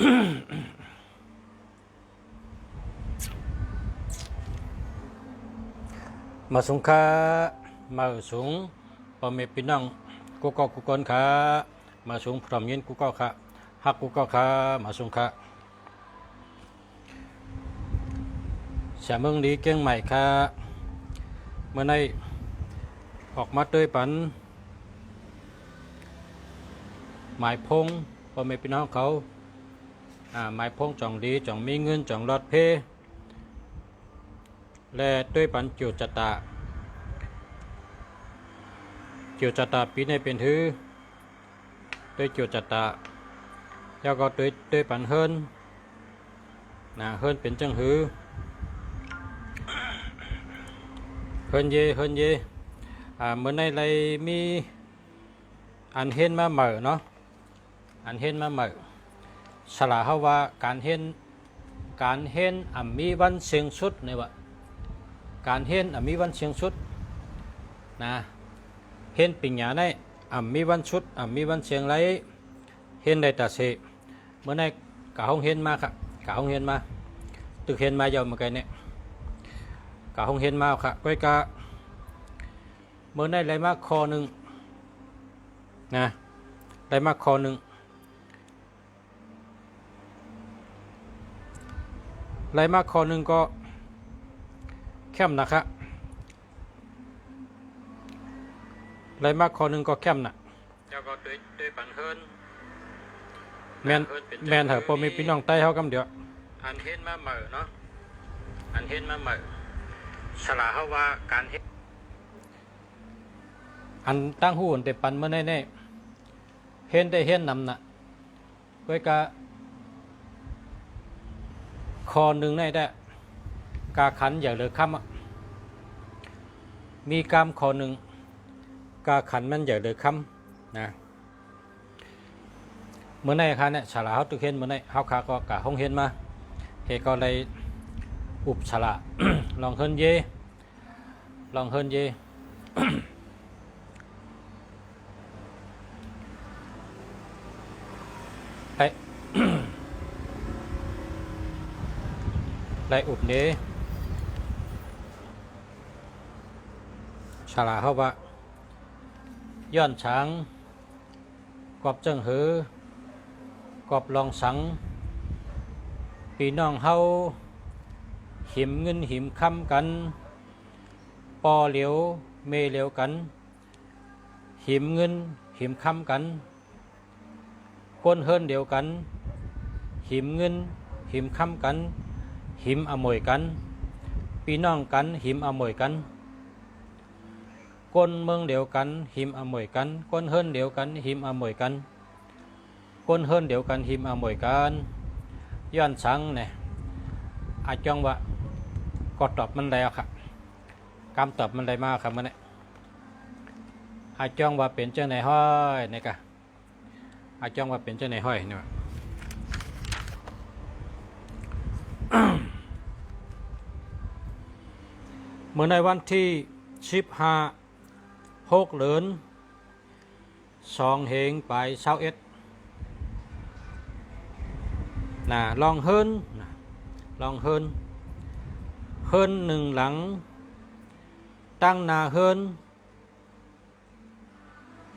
มาสูงค่ามาสูงพ่อแม่พี่น้องกูก็กูคนขามาสูงพร้อมยินกูก็ขาฮักกูก็ขามาสูงขาเสียเมืองดีเก่งใหม่ค่ะเมื่อในออกมาด้วยปันหมายพงพ่อแม่พี่น้องเขาหมายพงจ่องดีจ่องมีเงินจ่องรอดเพและด้วยปันจิวจตาปีในเป็นถือด้วยจิวจตาแล้วก็ด้วยปันเฮินเฮินเป็นจังหือเฮินเย่เมื่อในไรมีอันเห็นมาเหม่อเนาะอันเห็นมาเหม่อสละเขาว่าการเห็นมีวันเสียงสุดในวะการเห็นมีวันเสียงสุดนะเห็นปิญญาในมีวันชุดมีวันเสียงไรเห็นได้แต่เสเมื่อในกะห้องเห็นมาครับกะห้องเห็นมาตึกเห็นมาเยอะเหมือนกันเนี่ยกะห้องเห็นมาครับก้อยกะเมื่อในไรมาคอหนึ่งนะไรมาคอหนึ่งไรมาคอหนึ่งก็เข้มนะครับไรมากคอหนึ่งก็เข้มนะแล้วก็ด้วยปันเฮินแมนเหรอพอมีพี่น้องใต้เขากำเดียวอันเห็นมาเหม่อเนาะอันเห็นมาเหม่อสละเขาว่าการเห็นอันตั้งหูแต่ปันเมื่อแน่เห็นได้เห็นนำนะก้อยกะคอหนึ่งในได้กาขันอย่างเหลือคำมีกามคอหนึ่งกาขันมันอย่างเหลือคำนะเมื่อในค่ะเนี่ยฉลาเขาตุเห็นเมื่อในเขาขาก็กะห้องเห็นมาเหตุก็เลยอุบฉลา ลองเฮินเยไล่อุบเนฉลาเขาว่าย้อนช้างกอบจังหือกอบลองสังปีน้องเฮาหิมเงินหิมคำกันปอเหลียวเมเหลียวกันหิมเงินหิมคำกันคนเฮินเดียวกันหิมเงินหิมคำกันหิมอมวยกันพี่น้องกันหิมอมวยกันคนเมืองเดียวกันหิมอมวยกันคนเฮิรนเดียวกันหิมอมวยกันคนเฮิรนเดียวกันหิมอมวยกันย้อนสังเนี่ยอาจองว่าก็ตอบมันแล้วครับคำตอบมันได้มากครับมันเนี่ยอาจองว่าเป็นเจ้าในห้อยเนี่ยกะอาจองว่าเป็นเจ้าในห้อยเนี่ยเมื่อในวันที่15 เดือน2เหงไป21ลองเฮิรนหนึ่งหลังตั้งนาเฮิรน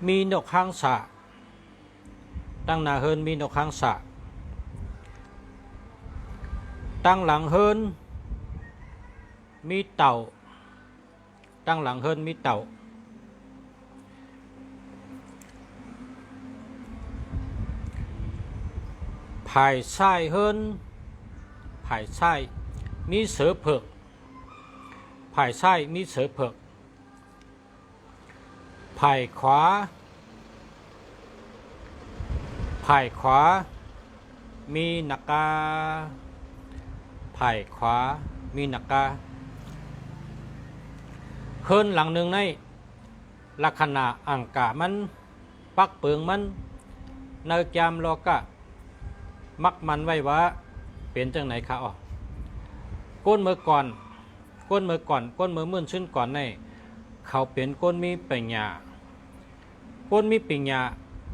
มีนกข้างสะตั้งนาเฮิรนมีนกข้างสะตั้งหลังเฮิรนมีเต่าตั้งหลังเฮิรนมีเต่าภายซ้ายเฮิรนภายซ้ายมีเสือเผือกภายซ้ายมีเสือเผือกภายขวามีนักกาภายขวามีนักกาเฮิรนหลังหนึ่งในลักษณะอังกามันปักเปิงมันเนื้อจามโลกะมักมันไว้ว่าเป็นจังไหนคะอ๋อก้นมือก่อนก้นมือมื่นชื่นก่อนในเขาเป็นก้นมีปัญญา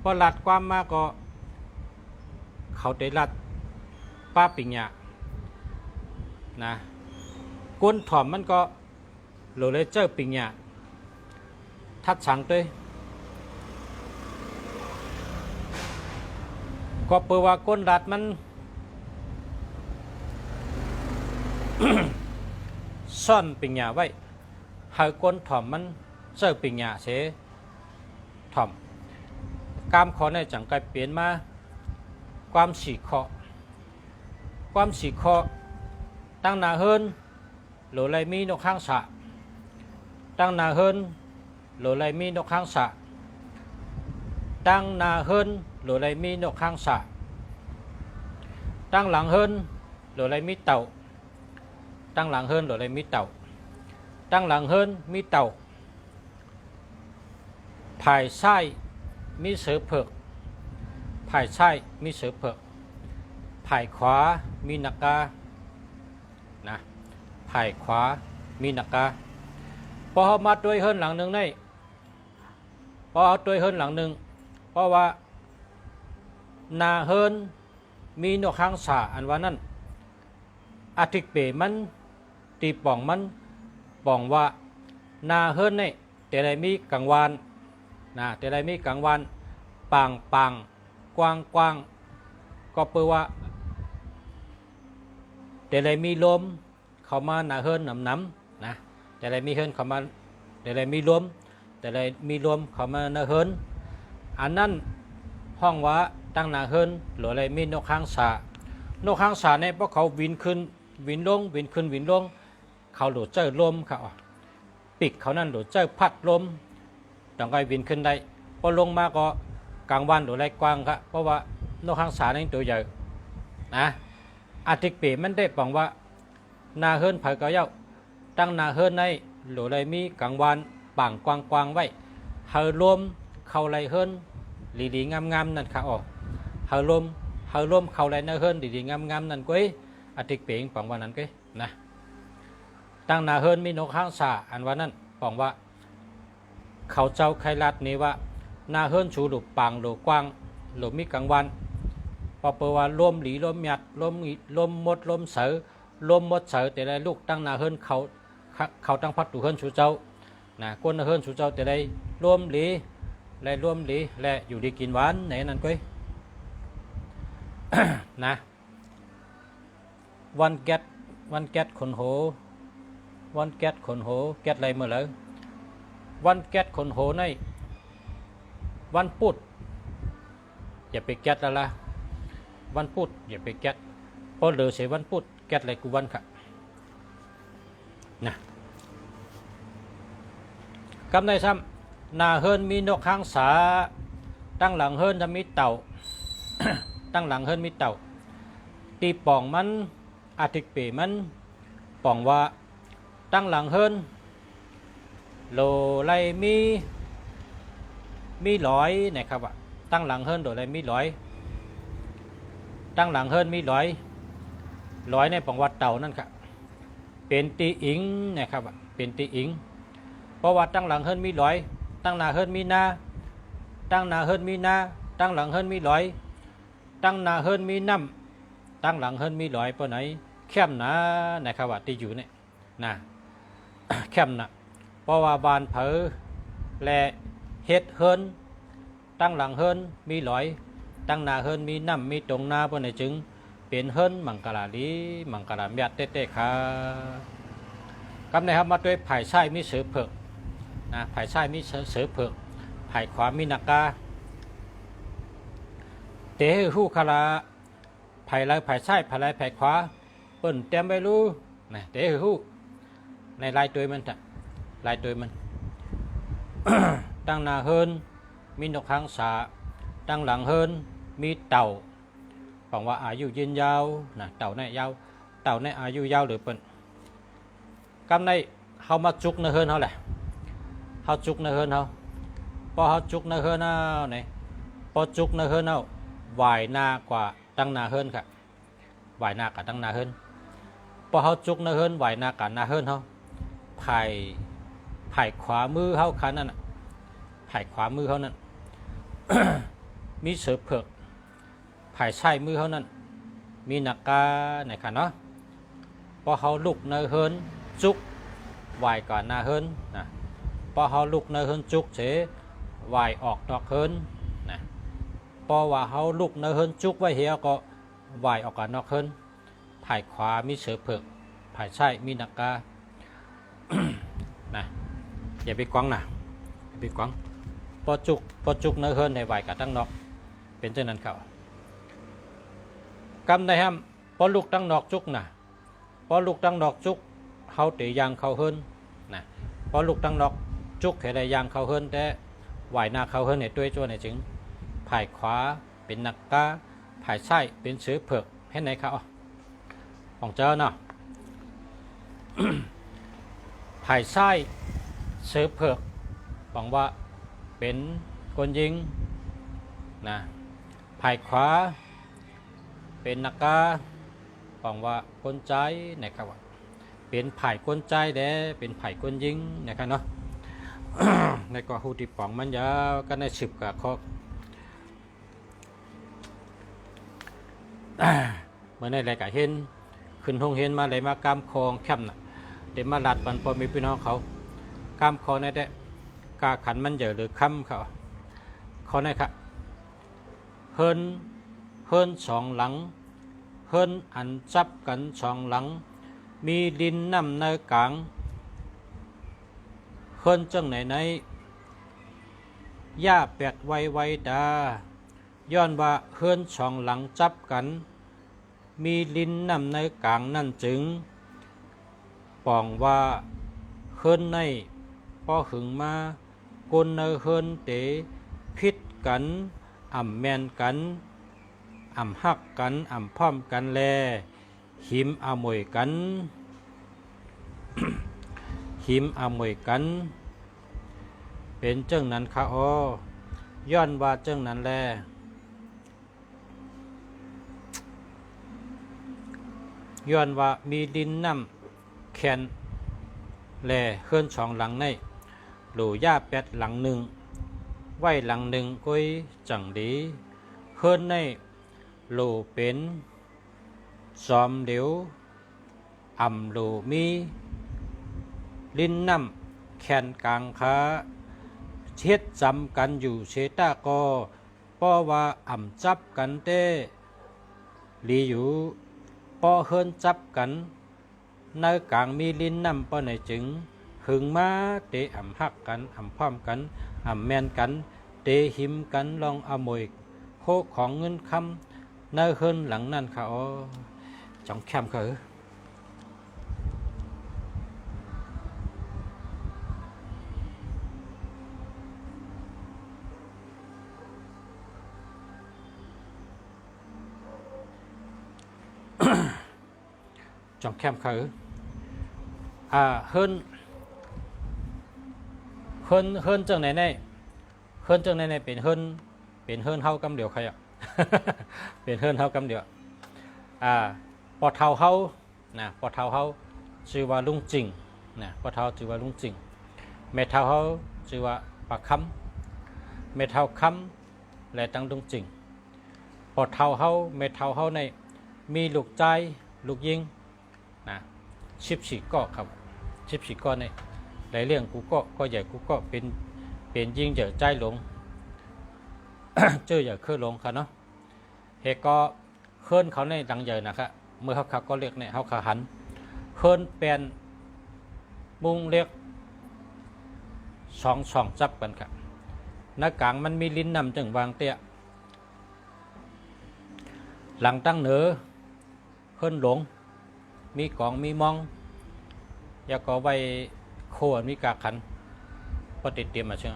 พอรัดความมากก็เขาได้รัด ป้าปิงหยานะก้นถ่อมมันก็โหลเลยเจอปิงหยาทัดสังด้วยก็เปิดว่าก้นรัดมัน ซ่อนปิงหยาไว้ให้ก้นถ่อมมันเจอปิงหยาเสถ่อมกามขอในจังไกเปลี่ยนมาความสีเคาะความสีเคาะตั้งนาเฮินโหลไรมีนกข้างสะตั้งนาเฮินโหลไรมีนกข้างสะตั้งนาเฮินโหลไรมีนกข้างสะตั้งหลังเฮินโหลไรมีเต่าตั้งหลังเฮินโหลไรมีเต่าตั้งหลังเฮินมีเต่าภายไส้มีเสือเผือกภายไส้มีเสือเผือกภายขวามีนักกานะภายขวามีนักกาพอเขามาด้วยเฮินหลังหนึ่งได้พอเอาด้วยเฮินหลังหนึ่งเพราะว่านาเฮินมีนกข้างสาอันว่านั้นอาทิตย์เปมันตีป่องมันป่องว่านาเฮินนี่แต่ใดมีกลางวันนะแต่ใดมีกลางวันปางปางกว้างกว้างก็เปว่าแต่ใดมีลมเข้ามานาเฮินน้ำนะแต่ใดมีเฮินเข้ามาแต่ใดมีลมแต่ใดมีลมเข้ามานาเฮินอันนั้นห้องว่าตั้งนาเฮินหรืออะไรมีนกข้างสานกข้างสาเนี่ยเพราะเขาวินขึ้นวินลงวินขึ้นวินลงเขาหลุดเจอลมเขาปีกเขานั่นหลุดเจอพัดลมต้องไปวินขึ้นได้พอลงมาก็กลางวันหรือไรกว้างครับเพราะว่านกข้างสานี่ตัวใหญ่นะอาทิตย์เปมันได้บอกว่านาเฮินเผยเกาเย้าตั้งนาเฮินในหรือไรมีกลางวันป่างกว้างกว้างไว้เฮาลมเข้าไรเฮินดีๆงามๆนั่นค่ะอ๋อเฮาลมเข้าไรนาเฮินดีๆงามๆนั่นก้อยอาทิตย์เปงบอกว่านั้นก้อยนะตั้งนาเฮินมีนกข้างสาอันว่านั้นบอกว่าเขาเจ้าไครัดนี้ว่านาเฮิรนชูหลุปางหลุกว้างหลุมีกลางวันพอเปิดว่าลมหลีลมหยัดลมมดลมเสือลมมดเสือแต่ได้ลูกตั้งนาเฮิรนเขาตั้งพัดตูเฮิรนชูเจ้านะก้นนาเฮิรนชูเจ้าแต่ได้ลมหลีและลมหลีและอยู่ดีกินหวานไหนนั่นก้อย นะวันแก๊สขนโหวันแก๊สขนโหแก๊สอะไรเมื่อไหร่วันแก๊สขนโหในวันพุธอย่าไปแก๊สแล้วล่ะวันพุธอย่าไปแก๊สเพราะเหลือเสียวันพุธแก๊สอะไรกูวันค่ะนะกำในซ้ำนาเฮิรนมีนกข้างสาตั้งหลังเฮิรนจะมีเต่า ตั้งหลังเฮิรนมีเต่าตีป่องมันอาทิตย์เปมันป่องว่าตั้งหลังเฮิรนโลไรมีร้อยนะครับว่าตั้งหลังเฮิรนโดยไรมีร้อยตั้งหลังเฮิรนมีร้อยในปังวัดเต่านั่นครับเป็นตีอิงนะครับว่าเป็นตีอิงเพราะว่าตั้งหลังเฮิรนมีร้อยตั้งนาเฮิรนมีนาตั้งนาเฮิรนมีนาตั้งหลังเฮิรนมีร้อยตั้งนาเฮิรนมีน้ำตั้งหลังเฮิรนมีร้อยปะไหนเข้มนะนะครับว่าที่อยู่เนี่ยนะเข้มนะเพราะว่าบานเผอและเฮ็ดเฮิรนตั้งหลังเฮิรนมีร้อยตั้งนาเฮิรนมีน้ำมีตรงนาปะไหนจึงเป็นเฮิรนมังกรลีมังกรเมียดเต้ๆค่ะกำในครับมาด้วยไผ่ไส้มีเสือเผือกนะไผ่ไส้มีเสือเผือกไผ่ขวามีนักกาเตะหู้คาราไผ่ลายไผ่ไส้ไผ่ลายไผ่ขวาเปิ้นเต็มไปรู้นะเตะหู้ในลายตัวมันจ้ะลายตัวมัน ตั้งนาเฮิรนมีนกข้างสาตั้งหลังเฮิรนมีเต่าบอกว่าอายุยืนยาวนะเต่าในยาวเต่าในอายุยาวหรือเปิ้นกำในเขามาจุกนาเฮิรนเขาแหละเขาจุกนาเฮิรนเขาพอเขาจุกนาเฮิรนเอาไหนพอจุกนาเฮิรนเอาวายหน้ากว่าตั้งนาเฮิรนค่ะวายหน้ากับตั้งนาเฮิรนพอเขาจุกนาเฮิรนวายหน้ากับนาเฮิรนเขาไผ่ขวามือเขาคันนั่นไผ่ขวามือเขานั่น มีเสือเผือกไผ่ใช่มือเขานั่น มีนักกานะครับเนาะพอเขาลุกเนยเฮินจุกไหวก่อนหน้าเฮินนะพอเขาลุกเนยเฮินจุกเฉไหวออกนอกเฮินนะพอว่าเขาลุกเนยเฮินจุกไว้เหียก็ไหวออกก่อนนอกเฮินภายขวามีเสือเผือกภายซ้ายมีนักกา นะอย่าไปกวางนะอย่าไปกวางพอจุกเนยเฮินในไหวกับตั้งนอกเป็นเช่นนั้นเขากำในห้ามพอลุกตั้งนอกจุกนะพอลุกตั้งนอกจุกเขาตียางเขาเฮินนะพอลุกตั้งนอกจุกเหตุใดยางเขาเฮินแต่ไหวหน้าเขาเฮินในตัวจั่วในจึงภายขวาเป็นนักกาภายซ้ายเป็นเสือเผือกให้ไหนเขาของเจ้าเนาะ ภายซ้ายเสือเผือกบอกว่าเป็นคนยิงนะภายขวาเป็นนักกาบอกว่าคนใจนะครับว่าเป็นไผ่คนใจแด่เป็นไผ่คนยิงนะครับเนาะ ในก็หูที่ปองมันยาวก็ในสิบกับข้อ เมื่อในรายการเห็นขึ้นห้องเห็นมาเลยมากามคองแคบน่ะเดี๋ยวมาลัดบันพอมีพี่น้องเขากามคอในแต่กาขันมันเยอะหรือคำเขาในครับเฮินสองหลังเฮินอันจับกันสองหลังมีดินน้ำในกลางเฮินจังไหนย่าแปดไวดาย้อนว่าเฮินสองหลังจับกันมีดินน้ำในกลางนั่นจึงปองว่าเฮินในพอหึงมากนในเฮินเตพิษกันอ่ำแมนกันอ่ำหักกันอ่ำพร้อมกันแลหิมอามวยกัน หิมอามวยกันเป็นเจ้านั้นค่ะอ้ย้อนว่าเจ้านั้นแลย้อนว่ามีดินน้ำแคนแลเฮือนสองหลังในหลู่ย่าแปดหลังหนึ่งไว้หลังหนึ่งก้อยจังดีเฮือนในหลู่เป็นซอมเดียวอ่ำหลู่มีลิ้นน้ำแขนกลางขาเช็ดจำกันอยู่เชตาก็เพราะว่าอ่ำจับกันเต้ลีอยู่พอเฮินจับกันในกลางมีลิ้นน้ำป้อในจึงหึงมาเตะอ่ำหักกันอ่ำพร้อมกันอ่ำแมนกันเตะหิมกันลองอมวยโคของเงินคำในเฮินหลังนั่นเขาจังแคมเขาจังแคมเขาเฮินจังไหนเฮินจังไหนเป็นเฮินเฮากำเดียวใครอ่ะ เป็นเฮินเฮากำเดียวปอเทาเฮานะปอเทาเฮาชื่อว่าลุงจริงนะปอเทาชื่อว่าลุงจริงเมเทาเฮาชื่อว่าปากคำเมเทาคำและตั้งลุงจริงปอเทาเฮาเมเทาเฮาในมีลูกใจลูกยิงนะ14ก้อครับ14ก้อในหลายเรื่องกูก็ใหญ่กูก็เป็นยิงเยอะใจหลง เจออย่าเคลื่อนลงค่ะเนาะเหตุก็เคลื่อนเขาในดังใหญ่นะครับเมื่อเขาขับก็เรียกเนี่ยเขาขาหันเคลื่อนเป็นมุงเรียกสองจับกันครับหน้ากลางมันมีลิ้นนำจึงวางเตี้ยหลังตั้งเหนือเคลื่อนหลงมีกองมีมองยาก็ไว้โคนมีกาขันก็ติดเตรียมมาเชื่อ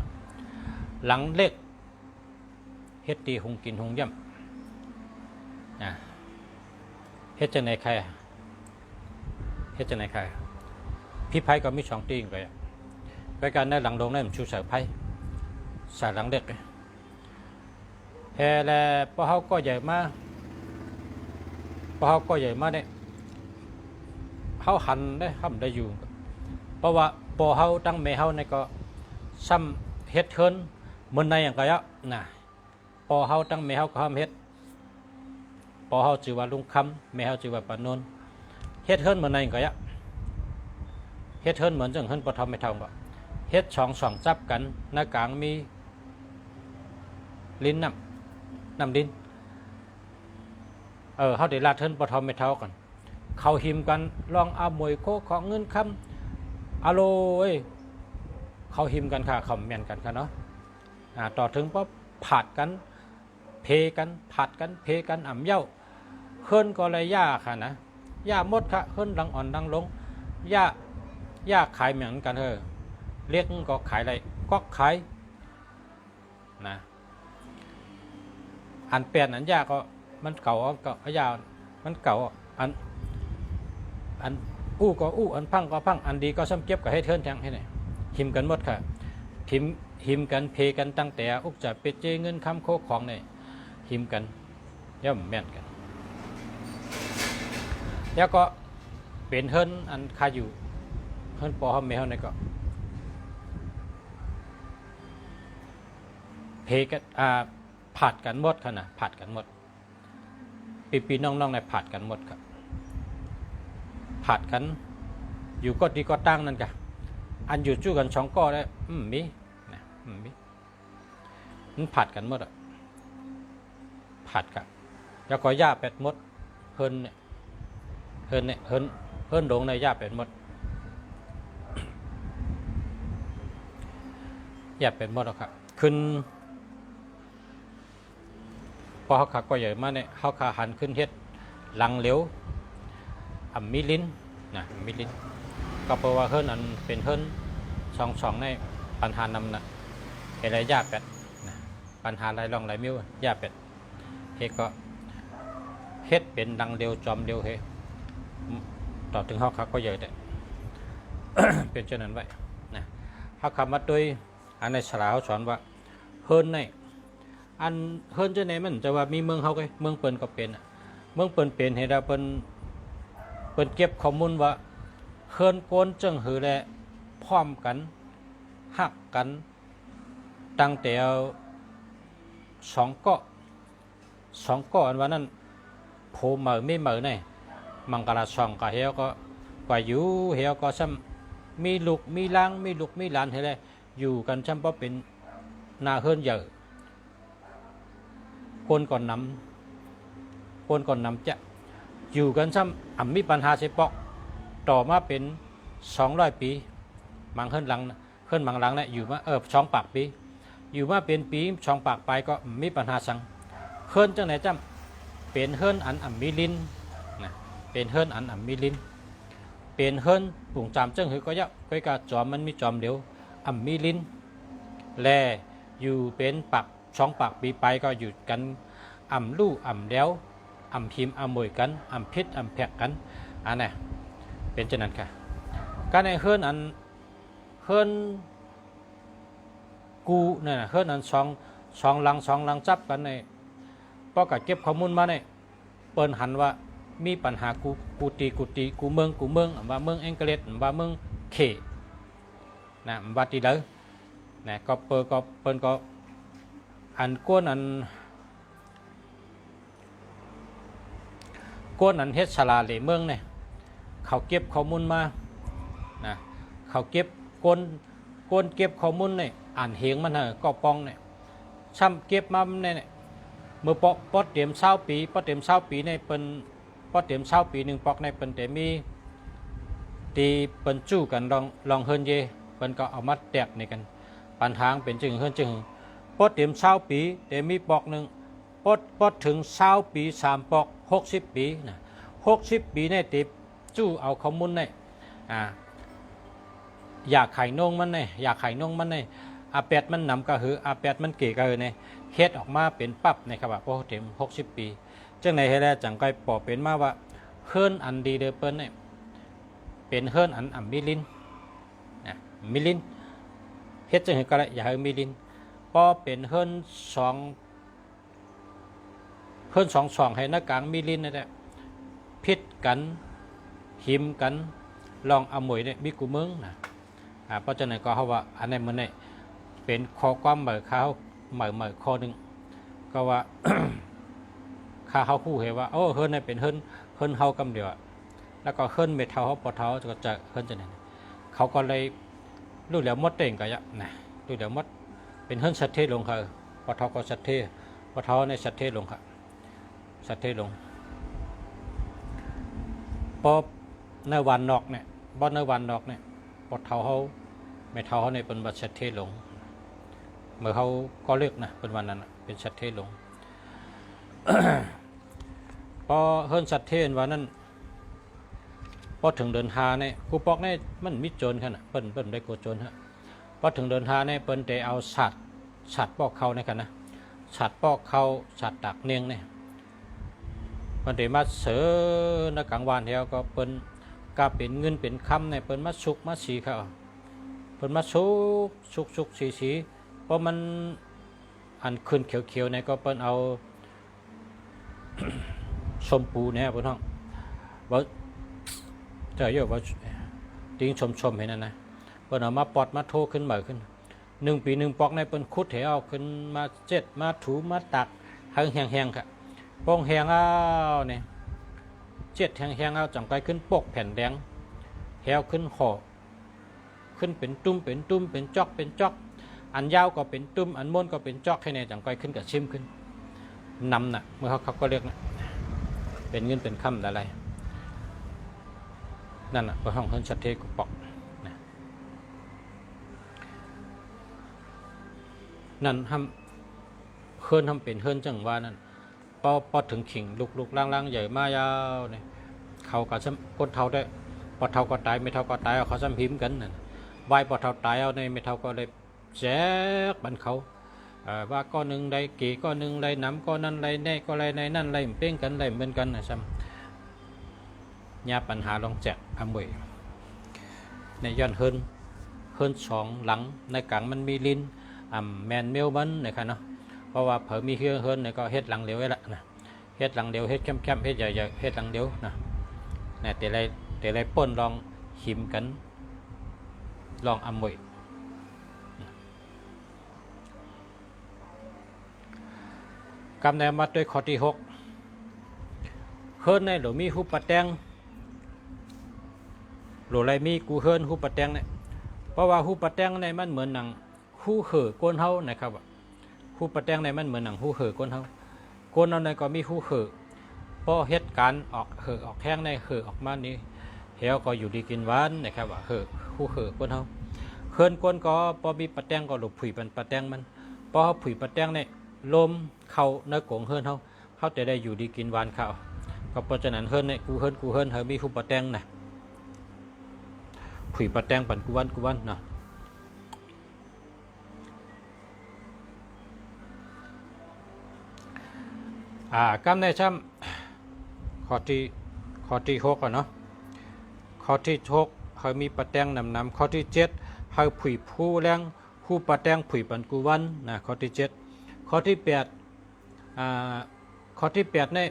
หลังเล็กเฮ็ดตีหงกินหงย่ำเฮ็ดจังไหนใครเฮ็ดจังไหนใครพี่ไพ่ก็มีสองตีงเลยรายการในหลังลงนั่นชูสายไพ่สายหลังเด็กแฮ่แลพอเขาก็ใหญ่มากเนี่ยเขาหันได้ทำได้อยู่เพราะว่าพอเขาตั้งเมเขาในก็ซ้ำเฮ็ดเคินเหมือนในอย่างไรอ่ะนะพอเขาตั้งเมเขาก็ทำเฮ็ดพ อเฮาชื่อว่าลุงคำแม่เฮาชื่อว่าปานนเฮ็ดเฮิรนเหมือนในก็ยะเฮ็ดเฮิรนเหมือนจังเฮิรนปทไม่เท่าก็เฮ็ดสองจับกันหน้ากลางมีลิ้นน้ำลิ้นเฮาได้ลาดเฮิรนปทไม่เท่ากันเขาหิมกันลองเอามวยโคของเงินคำอโลยเขาหิมกันค่ะเขาแม่นกันค่ะเนาะต่อถึงปั๊บผัดกันเพกันผัดกันเพกันอ่ำเย้าเฮิรนก็เลยย่าค่ะนะย่ามดค่ะเฮิรนดังอ่อนดังลงย่าขายเหมือนกันเรียกก็ขายอะไรก็ขายนะอันเปลี่ยนอันย่าก็มันเก่าก็ยาวมันเก่าอันอู้ก็อู้อันพังก็พังอันดีก็ซ้ำเก็บกับให้เทินแทงให้ไหนหิมกันหมดค่ะหิมกันเพกันตั้งแต่อุกจะเป็ดเจเงินคำโคของเนี่ยหิมกันย่อมแม่นกันแล้วก็เป็นเฮิรนอันคาอยู่เฮิรนปอเฮาแมวเนี่ยก็เพกันผัดกันหมดค่ะนะผัดกันหมดปีน้องๆในผัดกันหมดครับผัดกันอยู่ก็ดีก็ตั้งนั่นกะอันอยู่จู้กันช่องก็ได้มีนะมีมันผัดกันหมดผัดกันแล้วก็ย่าเป็ดหมดเฮิรนโด่งในย่าเป็ดหมดย่าเป็ดหมดแล้วครับขึ้นพอเขาขาก็ใหญ่มาเนี่ยเขาขาหันขึ้นเฮ็ดหลังเหลวมิลินนะมิลินก็เพราะว่าเฮิรนอันเป็นเฮิรนสองในปัญหานำนะอะไรยาเป็ดนะปัญหาไรลองไรมิ้วยาเป็ดเฮก็เฮ็ดเป็นดังเดียวจอมเดียวเฮต่อถึงเขาขาก็ใหญ่แต่ เป็นเช่นนั้นไว้นะเขาขามาโดยอันในฉลาเขาสอนว่าเฮิรนในอันเฮิรนจะไหนมันจะว่ามีเมืองเขาไงเมืองเปิ่นก็เป็นเมืองเปิ่นเป็นให้เราเปิ่นเก็บข้อมูลว่าเฮิรนโกนจังหือแลพร้อมกันหักกันตั้งแต่สองเกาะอันว่านั้นโผเหมือไม่เหมือเนี่ยมังกรสองก็เฮียก็กว่าอยู่เฮียก็ซ้ำมีลูกมีล้างมีลูกมีหลานเฮ้ยเลยอยู่กันซ้ำเพราะเป็นนาเฮิรนเยอะคนก่อนนำจะอยู่กันซ้ำมีปัญหาเฉพาะต่อมาเป็น200 ปีมังเฮิรนหลังเนี่ยอยู่มา2 ปากปีอยู่มาเป็นปี2 ปากไปก็มีปัญหาสังเฮิรนจังไหนจ้ำเป็นเฮิรนอันมีลิ้นนะเป็นเฮิรนอันมีลิ้นเป็นเฮิรนปุ่งจามจังหือก็ยะก็กะจอมมันมีจอมเดียวมีลิ้นแลอยู่เป็นปาก2 ปากปีไปก็อยู่กันลู่แล้วพิมพ์มวยกันพิษแผกกันอันนี้เป็นเช่นนั้นค่ะการในเฮิรนอันเฮิรนกูเนี่ยเฮิรนอันสองหลังจับกันในพอกับเก็บข้อมูลมาเนี่ยเปิ้นหันว่ามีปัญหากูตีกูเมืองว่าเมืองอังกฤษว่าเมืองเขนะว่าตีเด้อนะก็เปิ้นก็อันก้นอันเฮ็ดฉลาดเลยเมืองเนี่ยเขาเก็บข้อมูลมานะเขาเก็บก้นเก็บข้อมูลเนี่ยอ่านเหงมันก็ปองเนี่ยช่ำเก็บมาเนี่ยเมื่อปอเตรียม20 ปีในเป็นปอเตรียม20 ปี1 ปอกในเป็นแต่มีตีเป็นจู้กันลองเฮิรนเยเป็นก็เอามาแตกในกันปัญหาเป็นจึงเฮิรนจึงปอเตรียม20 ปีแต่มีปอกหนึ่งปอถึง20 ปี3 ปอก60 ปีนะ60 ปีในติบจู้เอาข้อมูลในอยากไข่นงมันเนี่ยอาแปดมันนำกระหืออาแปดมันเก๋กระหือเนี่ยเฮ็ดออกมาเป็นปั๊บในครับว่าพอเต็ม60 ปีจังไหนให้แล้วจังไกปอเป็นมาว่าเฮิรนอันดีเดเปิ้นเนี่ยเป็นเฮิรนอันมิลินนะมิลินเฮ็ดจังหือก็ได้อย่าให้มิลินพอเป็นเฮิรนสองให้หน้ากลางมิลินนั่นแหละพิษกันหิมกันลองเอาหมวยเนี่ยมีกูเมืองนะเพราะฉะนั้นก็เขาว่าอันนี้มันเนี่ยเป็นข้อความเหมือเขาเหมือข้อหนึ่งก็ว่า ค ข้าเขาคู่เหว่าโอ้เฮิรนเนี่ยเป็นเฮิรนเฮากำเดียวแล้วก็เฮิรนเมทัลเขาปอเท้าก็จะเฮิรนจะไหนเขาก็เลยรู้แล้วมดเต่งก็ยะนะรู้แล้วมดเป็นเฮิรนสัตเทลงค่ะปอเท้าก็สัตเทปอเท้าในสัตเทลงค่ะสัตเทลงพอในวันนอกเนี่ยบ่ในวันนอกเนี่ยปอเท้าเขาเมทัลเขาในเป็นบัตสัตเทลงเมื่อเขาก็เลือกนะเป็นวันนั้นเป็นสัตเทลง พอเฮิรนสัตเทนวันนั้นพอถึงเดินหาเนี่ยกูปอกเนี่ยมันมิดโจรขนาดเปิ้นได้โกโจรฮะพอถึงเดินหาเนี่ยเปิ้นได้เอาสัตว์ปอกเขาในกันนะสัตว์ปอกเขาสัตว์ตักเนียงเนี่ยเปิ้นได้มาเสือในกลางวันเดียวก็เปิ้นก็เป็นเงินเป็นคำเนี่ยเปิ้นมาสุกมาสีเขาเปิ้นมาสุกสีเพราะมันอันขึ้นเขียวๆเนี่ยก็เปิ้นเอาชมพูเนี่ยพี่น้องว่าเจอเยอะว่าติ้งชมเห็นนั่นนะเปิ้นเอามาปอดมาโทขึ้นเหมือขึ้น1 ปี 1 ปอกในเปิ้นคุดเหวขึ้นมาเจ็ดมาถูมาตักแห้งค่ะป้องแห้งเอาเนี่ยเจ็ดแห้งเอาจังไปขึ้นปกแผ่นแดงแหวขึ้นขอขึ้นเป็นตุ้มเป็นจอกอันยาวก็เป็นตุ้มอันม้วนก็เป็นจอกให้ในจังไปขึ้นกับชิมขึ้นนำน่ะเมื่อเขาก็เรียกนะเป็นเงินเป็นคำอะไรนั่นน่ะพระห้องเฮิรนสัตเทกุปอกนะนั่นทำเฮิรนทำเป็นเฮิรนจังว่านั่นพอถึงขิงลุกล่างใหญ่มายาวเนี่ยเขาก็ซ้ำก้นเท่าได้พอเท่าก็ตายไม่เท่าก็ตายเอาเขาซ้ำหิมกันน่ะใบพอเท่าตายเอาในไม่เท่าก็เลยแจกบันเขาว่าก้อนหนึ่งได้กี่ก้อนหนึ่งได้น้ำก้อนนั้นได้แน่ก็ได้ในนั่นได้เป้งกันได้เหมือนกันนะซ้ำยาปัญหาลองแจกอมวยในย้อนเฮิรนสองหลังในกลางมันมีลิ้นแมนเมลมันนะครับเนาะเพราะว่าเผอมีเฮิรนเนี่ยก็เฮ็ดหลังเดียวไว้ละนะเฮ็ดหลังเดียวเฮ็ดแคมเฮ็ดใหญ่เฮ็ดหลังเดียวนะแต่ไรป่นลองหิมกันลองอมวยกำแนมาด้วยข้อที่6เฮิรนในหรือมีหูปะแตงหรือไรมีกูเฮิรนหูปะแตงเนี่ยเพราะว่าหูปะแตงในมันเหมือนหนังหูเห่อก้นเฮานะครับหูปะแตงในมันเหมือนหนังหูเห่อก้นเฮาก้นเราในก็มีหูเห่อพอเหตุการณ์ออกเห่อออกแห้งในเห่อออกมานี้เหี่ยวก็อยู่ดีกินหวานนะครับว่าเห่อหูเห่อก้นเฮาเฮิรนก้นก็พอมีปะแตงก็หลบผุยเป็นปะแตงมันพอเขาผุยปะแตงเนี่ยลมเข้าเนื้อกงเฮิรนเขาจะได้อยู่ดีกินหวานข้าวก็เพราะฉะนั้นเฮิรนเนี่ยกูเฮิรนเฮมีหูปะแตงนะผุยปะแตงปั่นกูวันนะกำในช่ำข้อที่6ก่อนเนาะข้อที่6เขามีปะแตงนำข้อที่7เขาผุยผู้แรงผู้ปะแตงผุยปั่นกูวันนะข้อที่7ข้อที่8ข้อที่8เนี่ย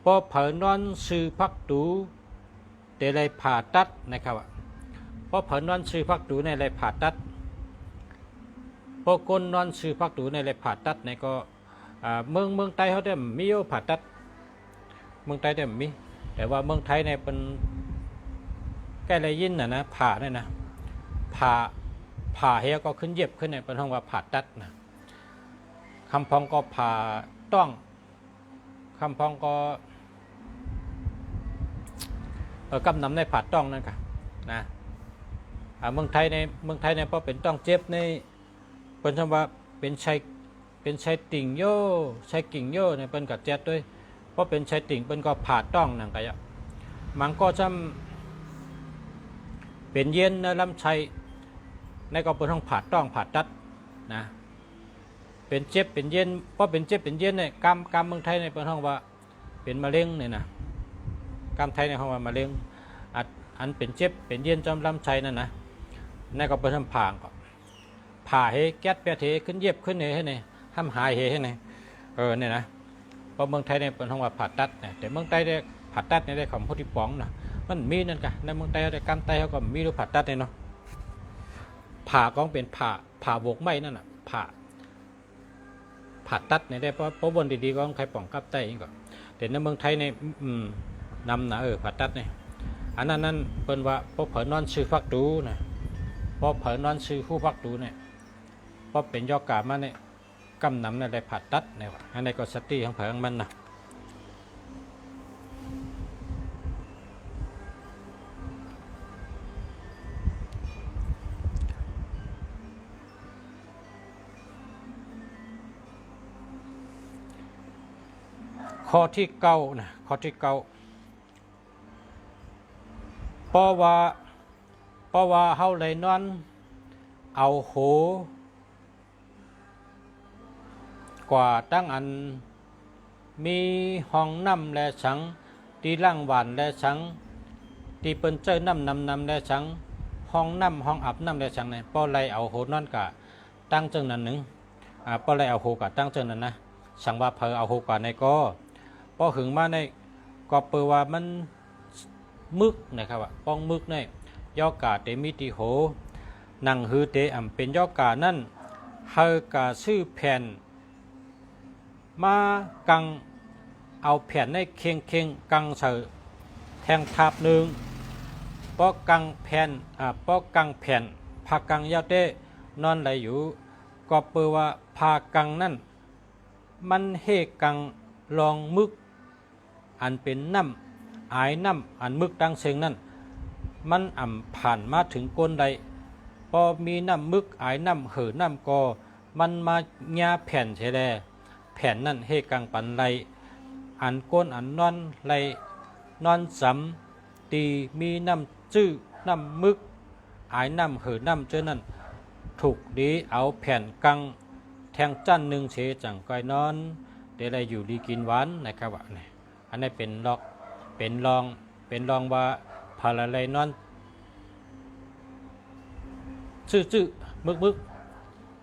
พอเผานอนซื้อพักตูแต่ไรผ่าตัดนะครับพอเผานอนซื้อพักตูในไรผ่าตัดพอก้นนอนซื้อพักตูในไรผ่าตัดในก็เมืองไทยเขาได้มีโยผ่าตัดเมืองไทยได้มีแต่ว่าเมืองไทยในเป็นใกล้ไรยินนะผ่าเนี่ยนะผ่าเฮียก็ขึ้นเย็บขึ้นในเป็นห้องว่าผ่าตัดนะคำพองก็ผ่าต้องคำพองก็กำนำในผ่าต้องนั่นค่ะนะเมืองไทยในเพราะเป็นต้องเจ็บในเป็นคำว่าเป็นชายติ่งโย่ชายกิ่งโย่ในเป็นกับเจ็ดด้วยเพราะเป็นชายติ่งเป็นก็ผ่าต้องนั่นก็ยังมันก็จำเป็นเย็นในลำชัยในก็เป็นห้องผ่าต้องผ่าตัดนะเป็นเจ็บเป็นเย็นเพราะเป็นเจ็บเป็นเย็นเนี่ยกรรมเมืองไทยในเป็นห้องว่าเป็นมะเร็งเนี่ยนะกรรมไทยในห้องว่ามะเร็งอันเป็นเจ็บเป็นเย็นจำลำชัยนั่นนะในก็เป็นห้องผ่าให้แก๊สเปียเทขึ้นเย็บขึ้นเนี่ยให้เนี่ยห้ามหายให้เนี่ยเนี่ยนะเพราะเมืองไทยเนี่ยเป็นห้องว่าผ่าตัดเนี่ยแต่เมืองไทยได้ผ่าตัดเนี่ยได้ของพุทธิป๋องนะมันมีนั่นกันในเมืองไทยได้กรรมไทยเขาก็มีรูปผ่าตัดเนี่ยเนาะผ่าก็เป็นผ่าโบกไม้นั่นน่ะผ่าตัดเนี่ยได้เพราะบนดีๆก็ใครป่องกับไตเองก่อน แต่ในเมืองไทยเนี่ยนำนะผ่าตัดเนี่ยอันนั้นเปิ้นว่าพอเผอนอนชื่อฟักดูนะพอเผอนอนชื่อผู้ฟักดูเนี่ยพอเป็นยอกามาเนี่ยกำนำในได้ผ่าตัดเนี่ยอันนี้ก็สติของเผอมันนะข้อที่เก้านะข้อที่เก้าเพราะว่าเฮาเลยนอนเอาโหกว่าตั้งอันมีห้องน้ำและสังที่ล่างหวานและสังที่เปิ้นเจ้าน้ำและสังห้องน้ำห้องอาบน้ำและสังเนี่ยพอไล่เอาโหนอนกะตั้งจังนั้นหนึ่งพอไล่เอาโหกะตั้งจังนั้นนะสังว่าเพอเอาโหกว่าในก็พอหึงมาในก็เปิดว่ามันมึกนะครับว่าป้องมึกเนี่ยยอกาเตมิติโหนังฮือเตเป็นยอกานั่นเฮากาซื้อแผ่นมากังเอาแผ่นในเคียงกังเสือแทงทับหนึ่งป้อกังแผ่นป้อกังแผ่นพากังยาวเตนอนไหลอยู่ก็เปิดว่าพากังนั่นมันเฮกังลองมึกอันเป็นน้ำอายน้ำอันมึกดังเชิงนั่นมันผ่านมาถึงก้นใดพอมีน้ำมึกอายน้ำเหือน้ำกอมันมาญาแผ่นเฉลแผ่นนั่นเฮกังปันไรอันก้นอันนอนไรนอนสำตีมีน้ำจื้อน้ำมึกอายน้ำเหือน้ำเจ้านั่นถูกดีเอาแผ่นกังแทงจันหนึ่งเฉจังก้อยนอนเดี๋ยวไรอยู่ดีกินหวานนะครับว่าเนี่ยอันนี้เป็นลองว่าพาราไลนอนชื่อมึก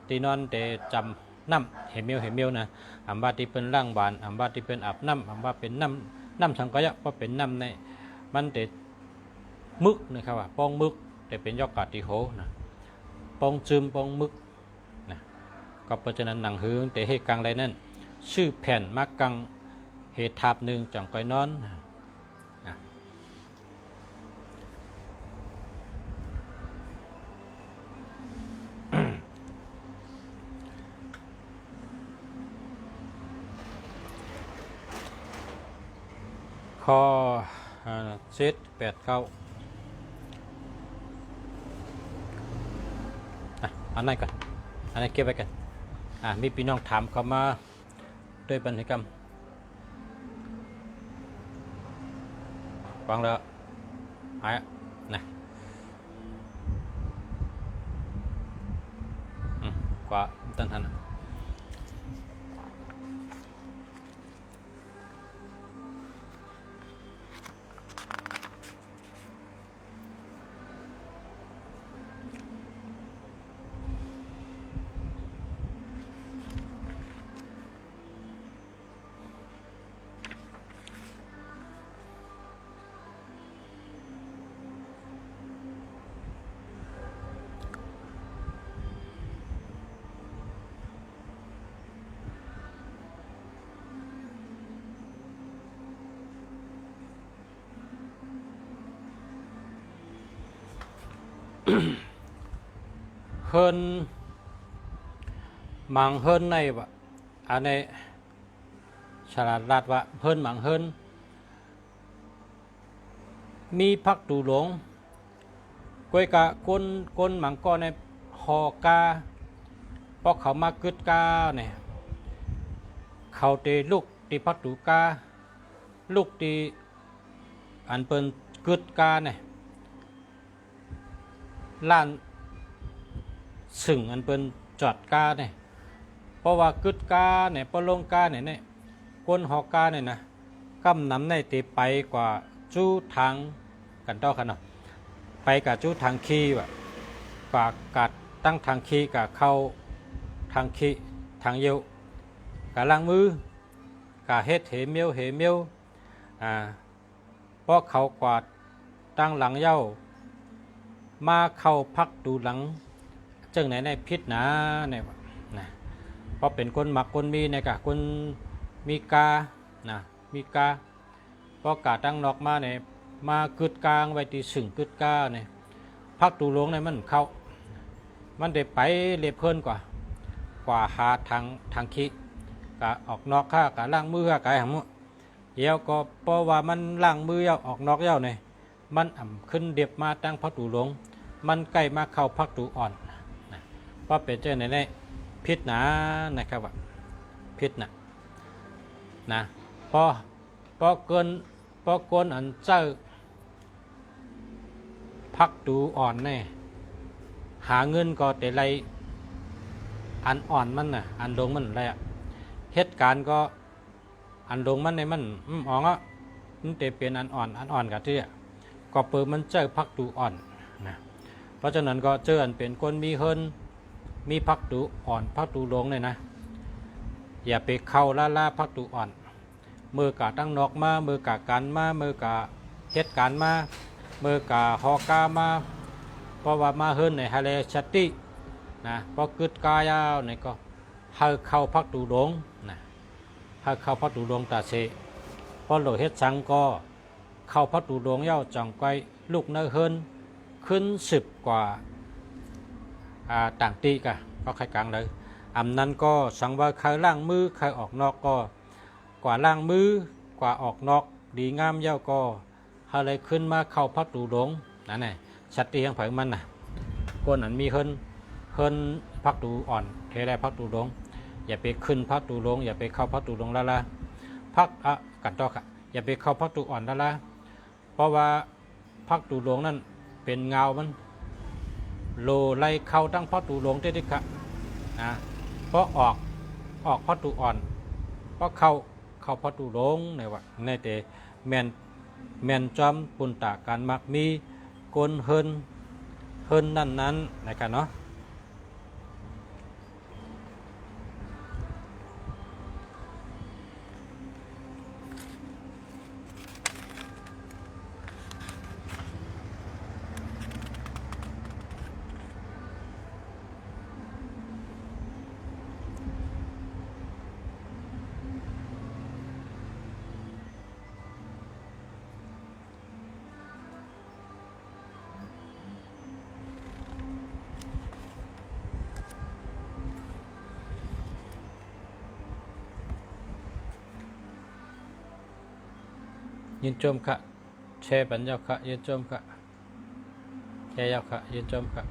ตีนอนแต่จำน้ำเห็นเมียวนะอันว่าที่เป็นร่างบานอันว่าที่เป็นอาบน้ำอันว่าเป็นน้ำสังกะยะเพราะเป็นน้ำในมันแต่มึกนะครับว่าป้องมึกแต่เป็นยอกกาติโหนะป้องจึมป้องมึกนะก็เพราะฉะนั้นหนังหือแต่เหตุกลางไรนั่นชื่อแผ่นมักกังเหตุทับหนึ่งจังก้อยนอนข้อเซต8-9อันนั้นก่อนอันนั้นเก็บไว้กันมีพี่น้องถามเข้ามาด้วยบัญชีกรรมฟังแล้วนะกว่าตั้งทันเฮินมังเฮินในวะอันนี้ฉลาดรัดว่าเฮินมังเฮินมีพักตูหลงกวยกะก้นมังก็ในหอกาเพราะเขามากึดกาเนี่ยเขาตีลูกตีพักตูกาลูกตีอันเป็นกึดกาเนี่ยล้านสึ่งอันเป็นจอดกาเนี่ยเพราะว่ากึดกาเนี่ยปลงกาเนี่ยก้นหอกาเนี่ยนะกำนำในตีไปกว่าจู้ทางกันต่อขนาดไปกับจู้ทางขี้ว่ะกว่ากัดตั้งทางขี้กับเข้าทางขี้ทางเยี่ยวกับล้างมือกับเฮ็ดเหมียวเพราะเขากวาดตั้งหลังเย้ามาเข้าพักดูหลังจังไหนในพิษนะเนี่ยนะเพราะเป็นคนหมักคนมีเนี่ยกะคนมีกานะ มีกาพอกาตั้งนอกมาเนี่ยมากึดกลางไว้ที่สึ่งกึดกาเนี่ยพักตูหลวงเนี่ยมันเข้ามันได้ไปเรียบเพิ่นกว่าหาทางขี้กะออกนอกข้ากะล่างมือกะไก่หำเย้าก็เพราะว่ามันล่างมือเย้าออกนอกเย้าเนี่ยมันอ่ำขึ้นเดียบมาตั้งพักตูหลวงมันใกล้มาเข้าพักตูอ่อนนะเพราะเป็นเจ้าในพิษนะนะครับว่าพิษนะพอเกินอันเจ้าพักตูอ่อนเนี่ยหาเงินก็แต่ไรอันอ่อนมันน่ะอันดงมันอะไรเหตุการณ์ก็อันดงมันในมันอ่องมันแต่เป็นอันอ่อนกับที่ก็เปิดมันเจอพักตูอ่อนนะเพราะฉะนั้นก็เจออันเป็นคนมีเฮินมีพักตูอ่อนพักตูลงเลยนะอย่าไปเข้าล่าพักตูอ่อนมือกะตั้งนอกมามือกะกันมามือกะเหตุการณ์มามือกะฮอกามาเพราะว่ามาเฮินในฮาเลชัตตินะพอกึดกายาวเนี่ยก็ให้เข้าพักตูลงนะให้เข้าพักตูลงตาเสพอโหลเฮ็ดสังก็เข้าพักตูลงเย้าจังไกลูกเนื้อเฮินขึ้น10กว่าต่างตีกะก็ใครกลางเลยอำนั้นก็สังว่าใครล่างมือใครออกนอกก็กว่าล่างมือกว่าออกนอกดีงามเย้าก็อะไรขึ้นมาเข้าพักตูหลงนั่นแหละชัดตียังเผยมันนะคนอันมีเฮินพักตูอ่อนเทแรพักตูหลงอย่าไปขึ้นพักตูหลงอย่าไปเข้าพักตูหลงละพักกันต่อค่ะอย่าไปเข้าพักตูอ่อนละเพราะว่าพักตูหลงนั่นเป็นเงามันโลไล่เข้าตั้งพักตูหลงได้ดิค่ะนะเพราะออกพักตูอ่อนเพราะเข้าพักตูหลงในว่าในแต่แมนจอมปุนตาการมักมีกลเฮินนั้นนะครับเนาะยินจมค่ะแช่ปัญญาค่ะยินจมค่ะแช่ยาค่ะยินจมค่ะ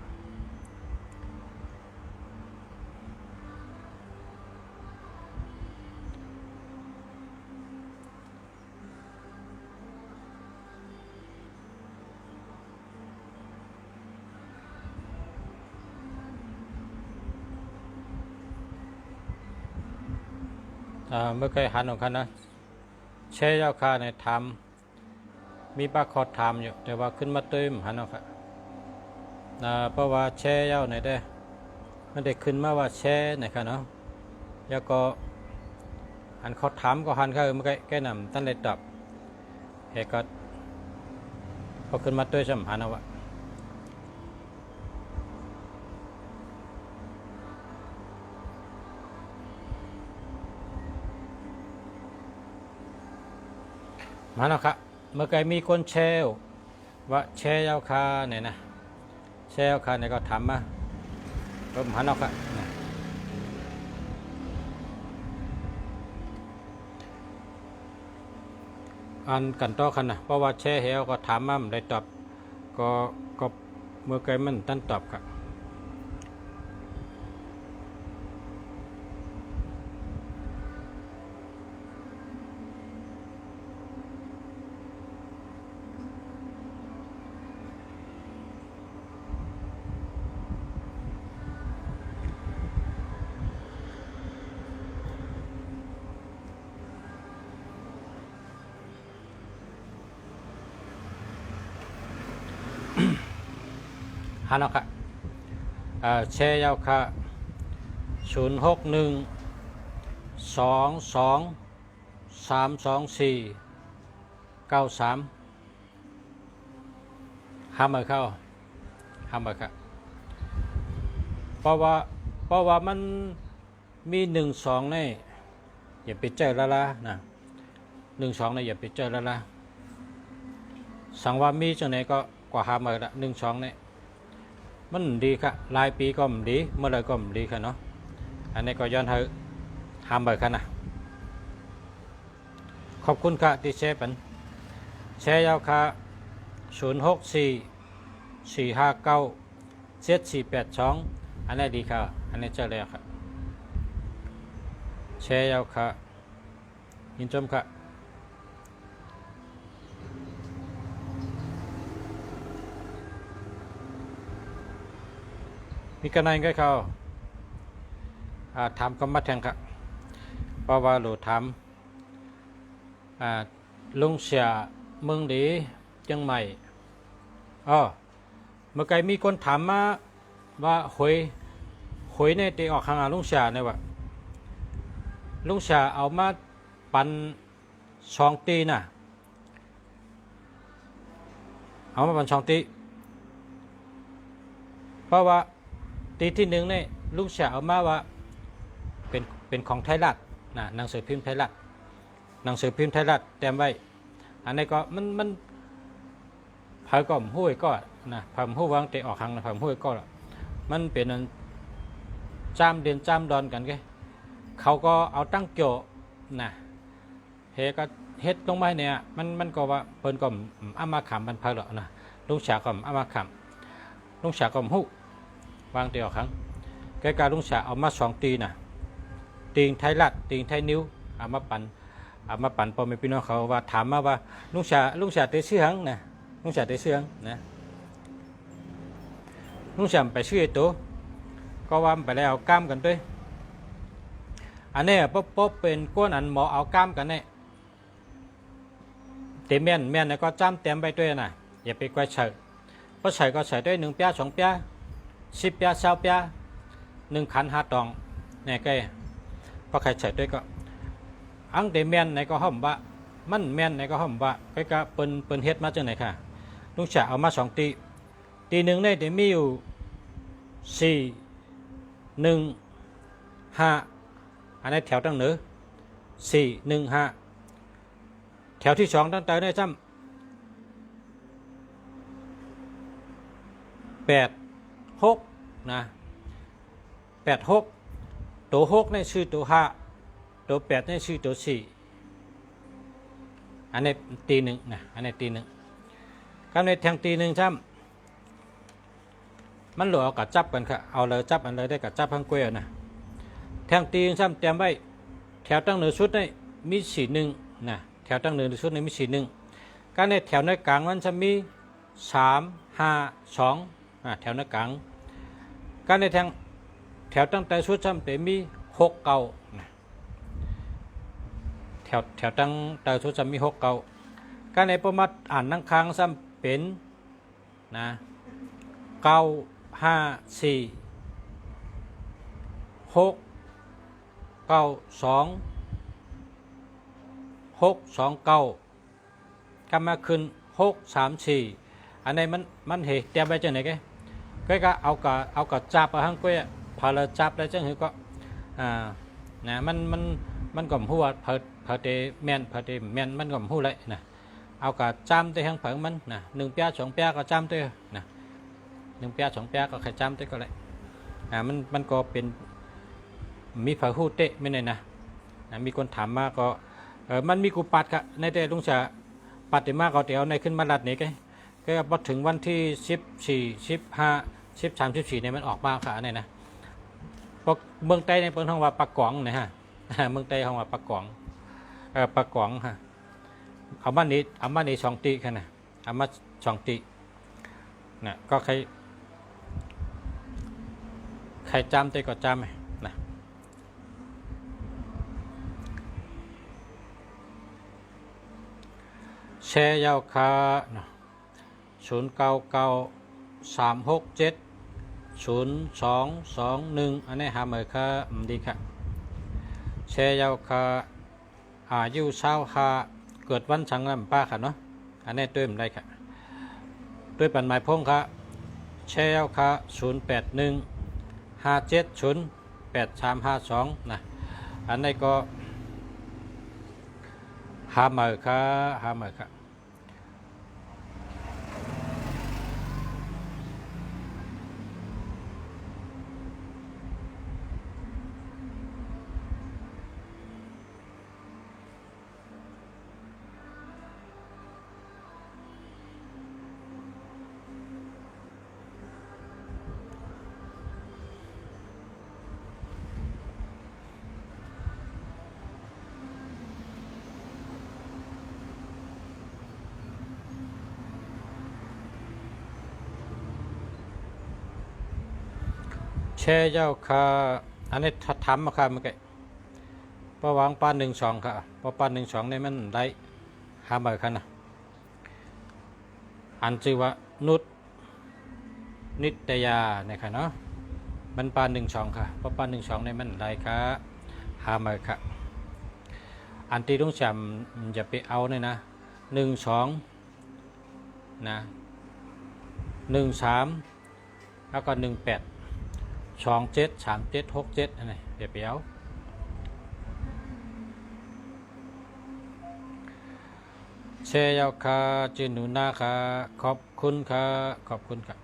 เมื่อเคยหันของคันนะแช่ยาค่ะในทำมีปลาคอดทำอยู่แต่ว่าขึ้นมาเติมหันเอาค่ะเพราะว่าแช่ยาในได้มันได้ขึ้นมาว่าแช่ในค่ะเนาะแล้วก็หันเขาถามก็หันเขาเมื่อแกนำท่านได้ตอบเหตุก็พอขึ้นมาเติมหันเอาว่ามาแล้วครับเมื่อไกมีคนแชร์ว่าแชร์ยาวคาเนี่ยนะแชร์ยาวคาเนี่ยก็ทำมาก็มาแล้วครับอันกันต่อกันนะเพราะว่าแชร์เฮลก็ถามมาได้ตอบก็เมื่อไกมันตั้นตอบครับฮันเอาค่ะแชร์ยาวค่ะ06122324935ห้ามเข้าค่ะเพราะว่ามันมี1 2นี่อย่าไปใจละนะ 12เนี่ยอย่าไปเจอแล้วล่ะสังว่ามีจังไหนก็กว่า50,000ละ12เนี่ยมันดีค่ะรายปีก็มันดีเมื่อไรก็มันดีค่ะเนาะอันนี้ก็ย้อนให้50,000ค่ะนะขอบคุณค่ะที่แชร์ปันแชร์ยาวค่ะ0644597482อันนี้ดีค่ะอันนี้เจอแล้วค่ะแชร์ยาวค่ะยินชมค่ะมีกันไหนก็เขาทำก็มาแทงค่ะเพราะว่าหลูทำลุงเสียเมืองดีจังใหม่เมื่อไกมีคนถามมาว่าหวยในตีออกข้างลุงเสียเนี่ยว่าลุงเสียเอามาปัน2 ตีน่ะเอามาปัน2 ตีเพราะว่าตีที่1เนี่ยลุงเสียเอามาว่าเป็นของไทยรัฐนะหนังสือพิมพ์ไทยรัฐเต็มไว้อันนี้ก็มันเผยก่อมห้วยก็นะเผยห้วยวางเตะออกข้างนะเผยห้วยก็มันเป็นจามเดือนจามดอนกันแกเขาก็เอาตั้งโจนะเฮก็เฮ็ดลงมาเนี่ยมันก็ว่าเพิ่นก็เอามาขำมันเผยหรอกนะลุงเสียก็เอามาขำลุงเสียก็หู้วางเตะออกข้างแกการลุงเสียเอามา2 ตีนะตีงไทยรัฐตีงไทยนิ้วเอามาปั่นพ่อแม่พี่น้องเขาว่าถามมาว่าลุงเสียเตะเสียงนะลุงเสียเตะเสียงนะลุงเสียไปชื่อตัวก็ว่าไปแล้วเอาก้ามกันด้วยอันนี้ป๊บเป็นก้นอันหมอเอาก้ามกันเนี่ยเต็มแม่นแล้วก็จ้ำเต็มไปด้วยนะอย่าไปกวาดเฉยเพราะเฉยก็เฉยด้วย1 เปีย2 เปีย10 เปีย20 เปีย1 ขัน 5 ตองเนี่ยก็เพราะใครเฉยด้วยก็อังเดแมนในก็ห่มว่ามันแมนในก็ห่มว่าก็เปิ้นเฮ็ดมาจังไหนค่ะลุงฉะเอามา2 ตี1เนี่ยเดี๋ยวมีอยู่4 1 5อันนี้แถวตั้งเหนือ4 1 5แถวที่2ตั้งแต่ได้ซ้ำ8 6นะ8 6ตัว6ในชื่อตัว5ตัว8ในชื่อตัว4อันนี้ตี 1นะอันนี้ตี 1ก็ในแทงตี 1ซ้ำมันหลวกับจับกันค่ะเอาเลยจับอันเลยได้กับจับพังเกวียนะแทงตีซ้ำเตรียมไว้แถวตั้งเหนือชุดในมี4 1นะแถวตั้งเหนือชุดในมี4 1ก็ในแถวในกลางมันจะมี3 5 2แถวในกลางก็ในแถวตั้งแต่ชุดซ้ำแต่มี6 9นะแถวตั้งแต่ชุดซ้ำมี6 9ก็ในประมาณอ่านนั่งค้างซ้ำเป็นนะ9 5 4 6 9 2 6 2 9ก็มาขึ้น6 3 4อันนี้มันเหตุเตรียมไว้จังไหนก็เอากับจับหังก็พอเราจับได้จังหือก็นะมันก็หัวเผเตแม่นมันก็หัวเลยนะเอากับจำได้ทั้งเผงมันนะ1 เปีย2 เปียก็จำได้นะ1 เปีย2 เปียก็ใครจำได้ก็เลยมันก็เป็นมีเผาหูเตะไม่ได้นะมีคนถามมาก็มันมีกูปัดครับในแต่ลุงจะปัดได้มากก็เดี๋ยวในขึ้นมาลัดนี่ก็พอถึงวันที่14 15 13 14เนี่ยมันออกมาค่ะนี่นะเมืองใต้ในเมืองทองว่าปากกวางนะฮะเมืองใต้ทองว่าปากกวางปากกวางฮะเอามานี้2 ตีค่ะนะเอามา2 ตีนะก็ใครจำได้ก็จำนะแชร์ยาวคา0993670221อันนี้หาเมื่อค่ะดีค่ะแชร์ยาวคาอายุ25เกิดวันสังน้ำป้าค่ะเนาะอันนี้ด้วยมันได้ค่ะด้วยปันหมายพงค่ะแชร์ยาวคา0815708352นะอันนี้ก็5 50,000ครับ50,000ครับแช่เจ้าค่ะอันนี้ทำมาค่ะเมื่อกี้ประวังปาน12ค่ะเพราะปาน12นี่มันได้50,000ค่ะนะอันชื่อว่านุชนิตยาเนี่ยค่ะเนาะมันปาน12ค่ะเพราะปาน12นี่มันได้ค่ะ50,000ค่ะอันที่ต้องจำจะไปเอาเนี่ยนะ12นะ13แล้วก็18 27 37 67อันนี้เดี๋ยวไปเอาเชยาคาจินุนาคาขอบคุณค่ะขอบคุณค่ะ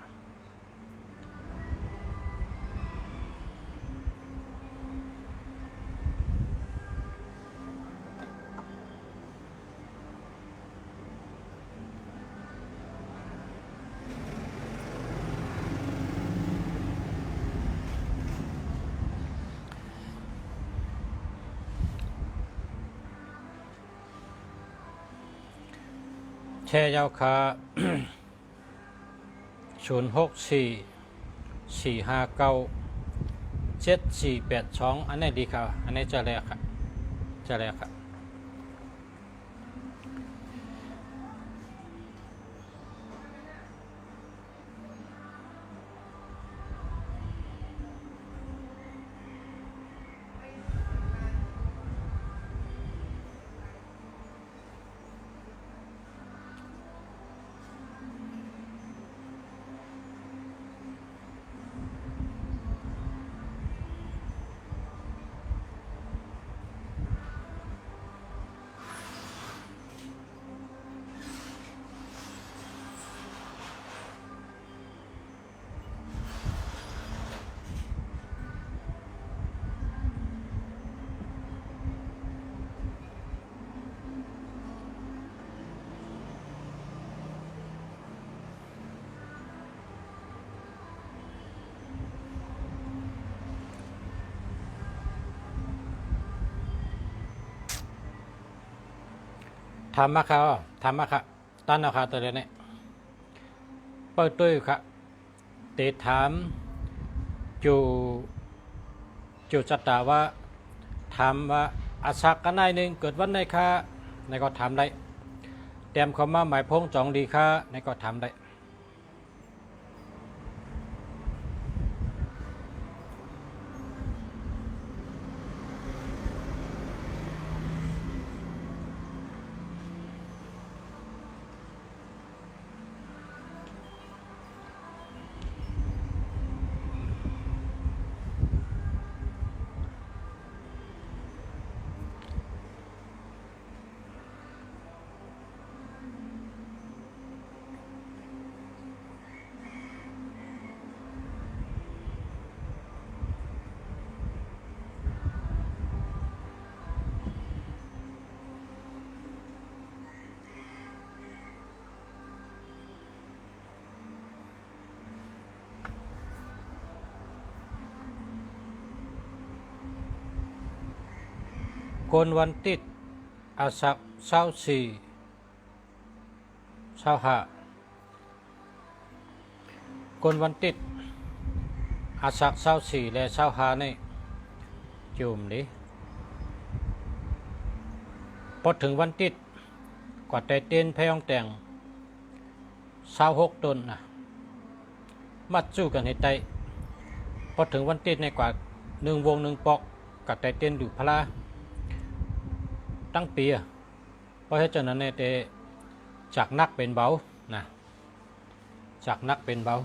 แชร์ยาวคา0644597482อันนี้ดีครับอันนี้จะแรกครับจะแรกครับทำมาครับทำมาครับตั้นนะครับตัวนี้เปิดตู้ครับเตะถามจูจัตตาว่าถามว่าอาศักกันนายหนึ่งเกิดวันไหนคะในก็ถามได้เตรียมเขามาหมายพงจองดีค่ะในก็ถามได้คนวันติดอาศัก24 25คนวันติดอาศัก24และ25นี่จุ่มดิพอถึงวันติดกว่าแต่เต้นพยองแต่ง26 ต้นนะมัดสู้กันให้ไตพอถึงวันติดในกว่า1 วง 1 ปอกกับแต่เต้นอยู่พลาตั้งปีเพราะฉะนั้นเนี่ยจากนักเป็นเบานะจากนักเป็นเบา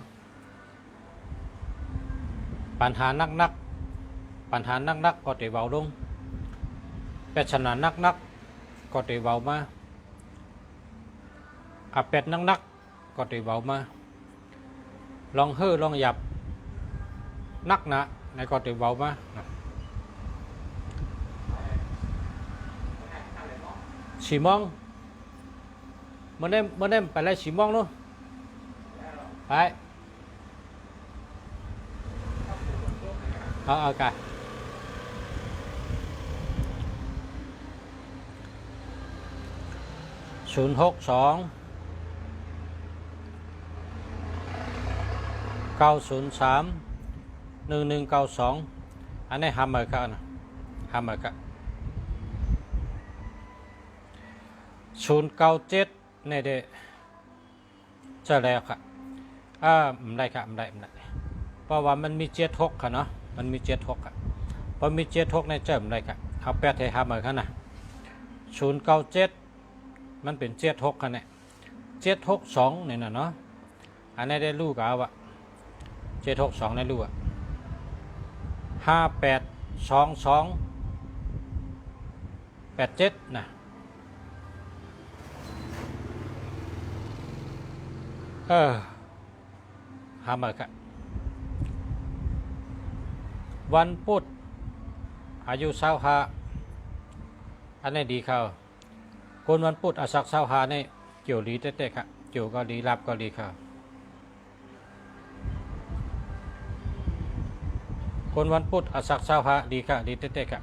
ปัญหานักก็จะเบาลงแต่ฉะนั้นนัก ก็ตีเบามาอาเป็ดนักก็ตีเบามาลองเฮ่อลองหยับนักนะในก็ตีเบามาสีมองมันได้ไปไล่สีมองนู้นไปเอากัน062 903 1192อันนี้หามากันนะหามากัน097นี่เด้จะแล้วค่ะไม่ได้ค่ะไม่ได้เพราะว่ามันมี76ค่ะเนาะมันมี76ค่ะพอมี76ในเจอไม่ได้ค่ะเอาแปดให้หามากันนะ097มันเป็น76ค่ะเนี่ย762เนี่ยนะเนาะอันนี้ได้ลูกเอาอะ762ได้ลูกอะ582287นะหามาค่ะวันพุธอายุ25อันนี้ดีเข้าคนวันพุธอาศัก25นี่เกี่ยวดีเต้ๆค่ะเกี่ยวก็ดีรับก็ดีค่ะคนวันพุธอาศัก25ดีค่ะดีเต้ๆค่ะ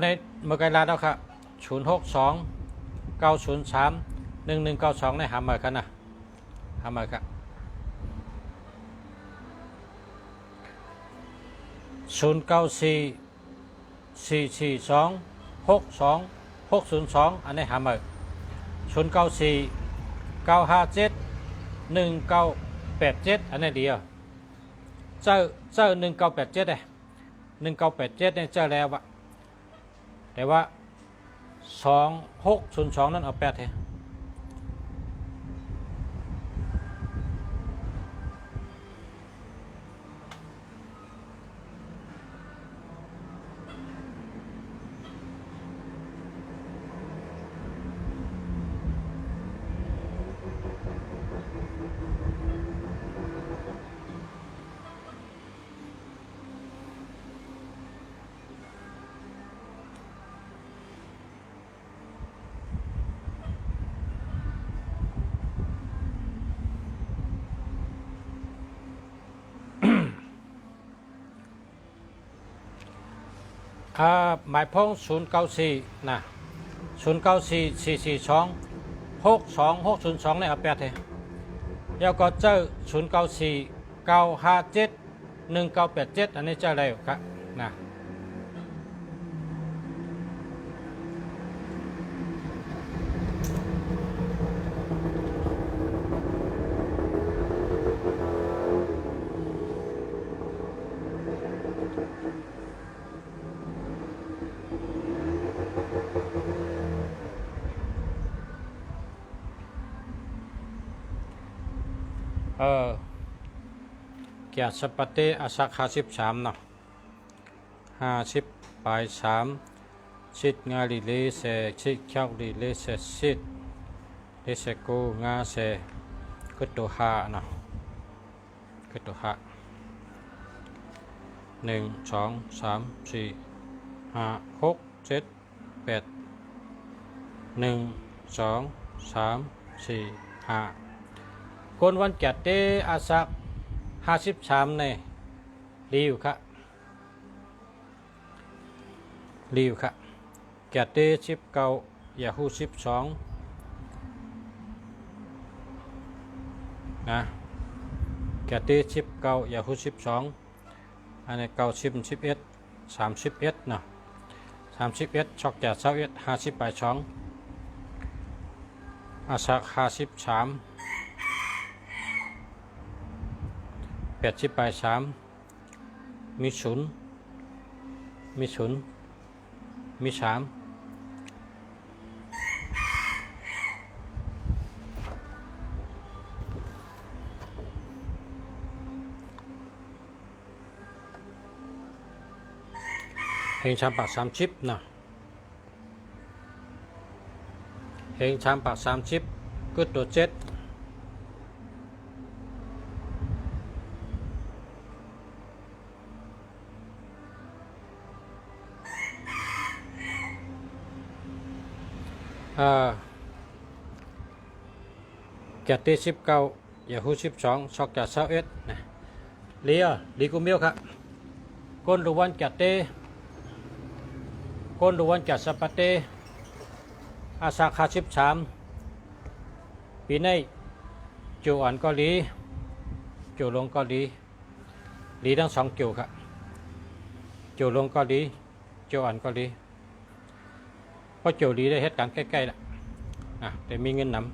ในเมื่อไกลลาแล้วค่ะ062 903 1192ในหามากันนะหามาค่ะ094 442 62 602อันนี้หามา094 957 1987อันนี้เดียวเจ้า1987เลย1987เนี่ยเจ้าแล้ววะแต่ว่า2602นั่นเอา8เถอะหมายพ้อง094นะ094 442 62602เนี่ยเอา8เถอะแล้วก็เจ้า094 957 1987อันนี้เจ้าอะไรครับนะเกียรติสปติอาศัก53เนาะ50ปลาย3ชิดงาลิเลเสชิดเขียวลิเลเสชิดเลเสกูงาเสกุตุหะเนาะกุตุหะ1 2 3 4 5 6 7 8 1 2 3 4 5คนวันจัดเตอาศัก53เนี่ยรีวค่ะรีวค่ะแกเต19ยาฮู12นะแกเต19ยาฮู12อันนี้90 11 31เนาะ31ช็อกจาก21 50 8 2อาศัก53 8 80 by 3 มีศูนย์มีศูนย์มี3เฮงชามปาก30นะเฮงชามปาก30ก็ตัว7แกะที่19อย่าหู12ชอกแกะ21นะเลียลีกุมิวครับก้นรวันแกะเตก้นรวันแกะสปาเตอาซาคา13ปีนี้จูอ่อนก็ลีจูลงก็ลีลีทั้ง2จูครับจูลงก็ลีจูอ่อนก็ลีเพราะจูลีได้เหตุการณ์ใกล้ๆแล้วแต่มีเงินนำ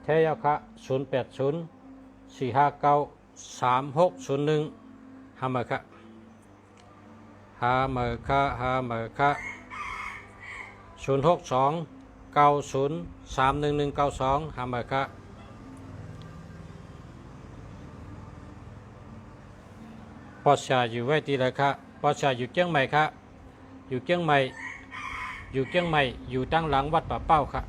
เทียค่ะ0804593601หามาค่ะหามาค่ะ0629031192หามาค่ะปอชาอยู่ไว้ที่ไรค่ะปอชาอยู่เชียงใหม่ค่ะอยู่เชียงใหม่อยู่ตั้งหลังวัดป่าเป้าค่ะ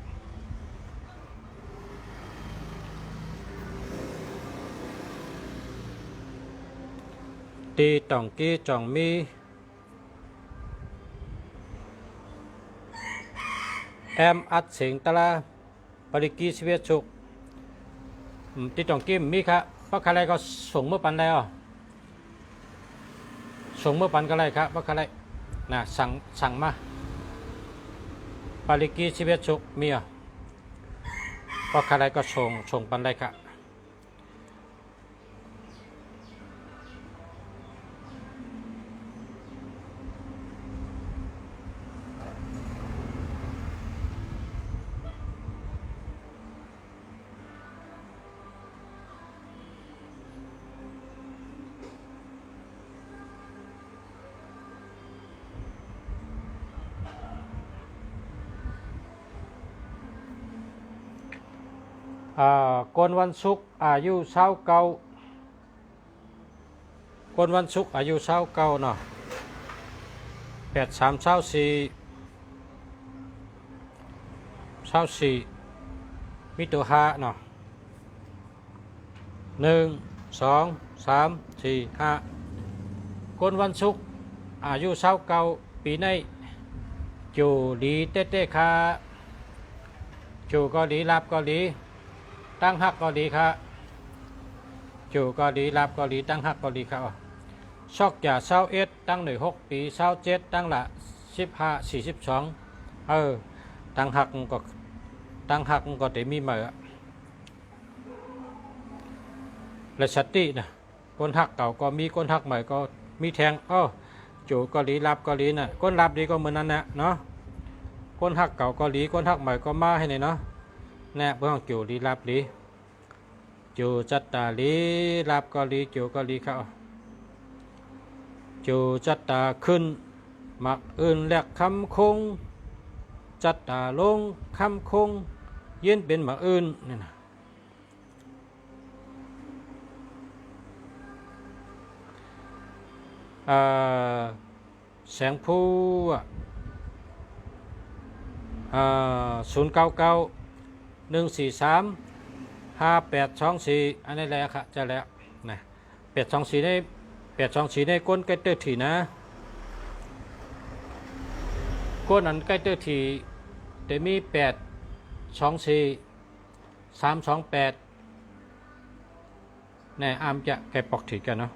ตีต่องกี้จ่องมีแอมอัดเสียงตะลาปริกีสเวชุกตีต่องกี้มีครับเพราะอะไรก็ส่งเมื่อปันแล้วส่งเมื่อปันก็ไรครับเพราะอะไรนะสั่งมาปริกีสเวชุกมีเพราะอะไรก็ส่งปันได้ครับก่อนวันศุกร์อายุ29ก่อนวันศุกร์อายุ29เนาะ8324มีตัว5เนาะ1 2 3 4 5ก่อนวันศุกร์อายุ29ปีนี้จูดีเต้ค่ะจูก็ดีรับก็ดีตั้งหักก็ดีครับจูก็ดีรับก็ดีตั้งหักก็ดีครับชอกจ่า21ตั้ง16ปี27ตั้งละ15 42ตั้งหักก็ได้มีเหมือและสตินะคนหักเก่าก็มีคนหักใหม่ก็มีแทงจูก็ดีรับก็ดีน่ะคนรับดีก็เหมือนนั้นนะเนาะคนหักเก่าก็ดีคนหักใหม่ก็มาให้เนี่ยเนาะแน่เพื่อนจูดีรับดีจูจัตตาลีรับก็ดีจูก็ดีเขาจูจัตตาขึ้นมักอื่นแหลกคำคงจัตตาลงคำคงเย็นเป็นมักอื่นนี่นะแสงผู้0991435824อันนี้แหละค่ะจะแล้วนะ824ในก้นใกล้เตอร์ถีนะก้นนั้นใกล้เตอร์ถีแต่มี824328เนี่ยอามจะแกปอกถีกันเนาะ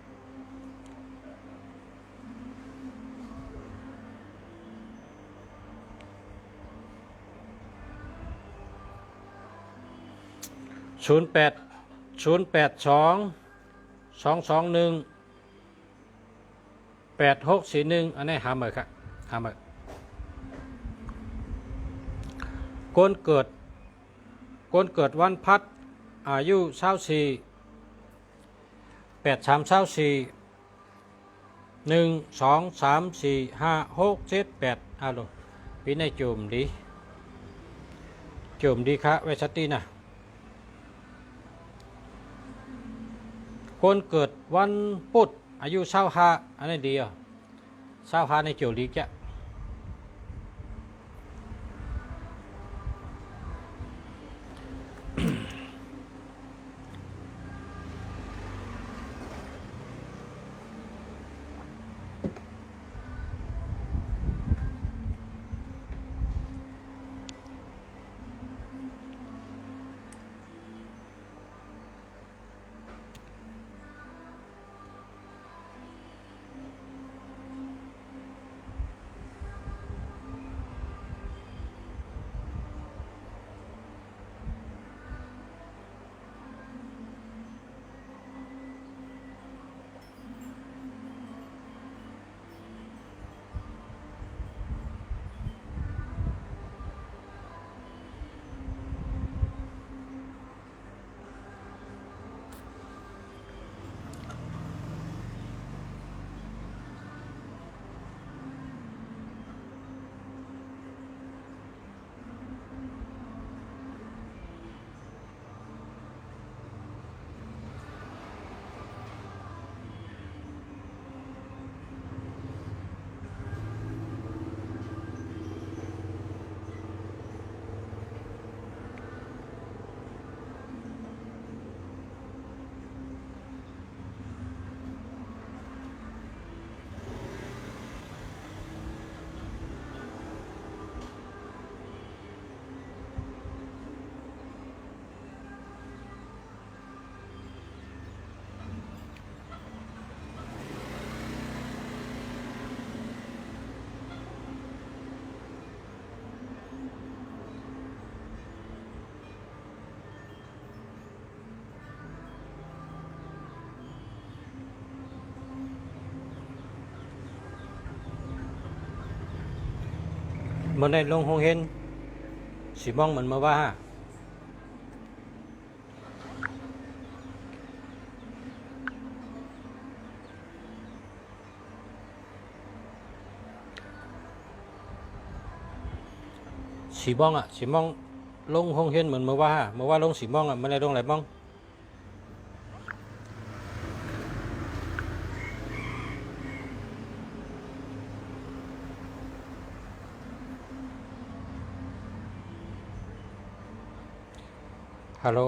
0802218641อันนี้หาเหมือครับหาเหมือคนเกิดวันพัดอายุ24 83 24 1 2 3 4 5 6 7 8ลงปีในจุ่มดีครับเวชตีนะคนเกิดวันพุธอายุ25อันนี้ดีอ่ะ25ในจุ่มดีจ้ะเมื่อในลงห้องเห็นสีมองเหมือนมาว่าสีมองอ่ะสีมองลงห้องเห็นเหมือนมาว่าลงสีมองอ่ะเมื่อในลงไหนบ้องฮัลโหล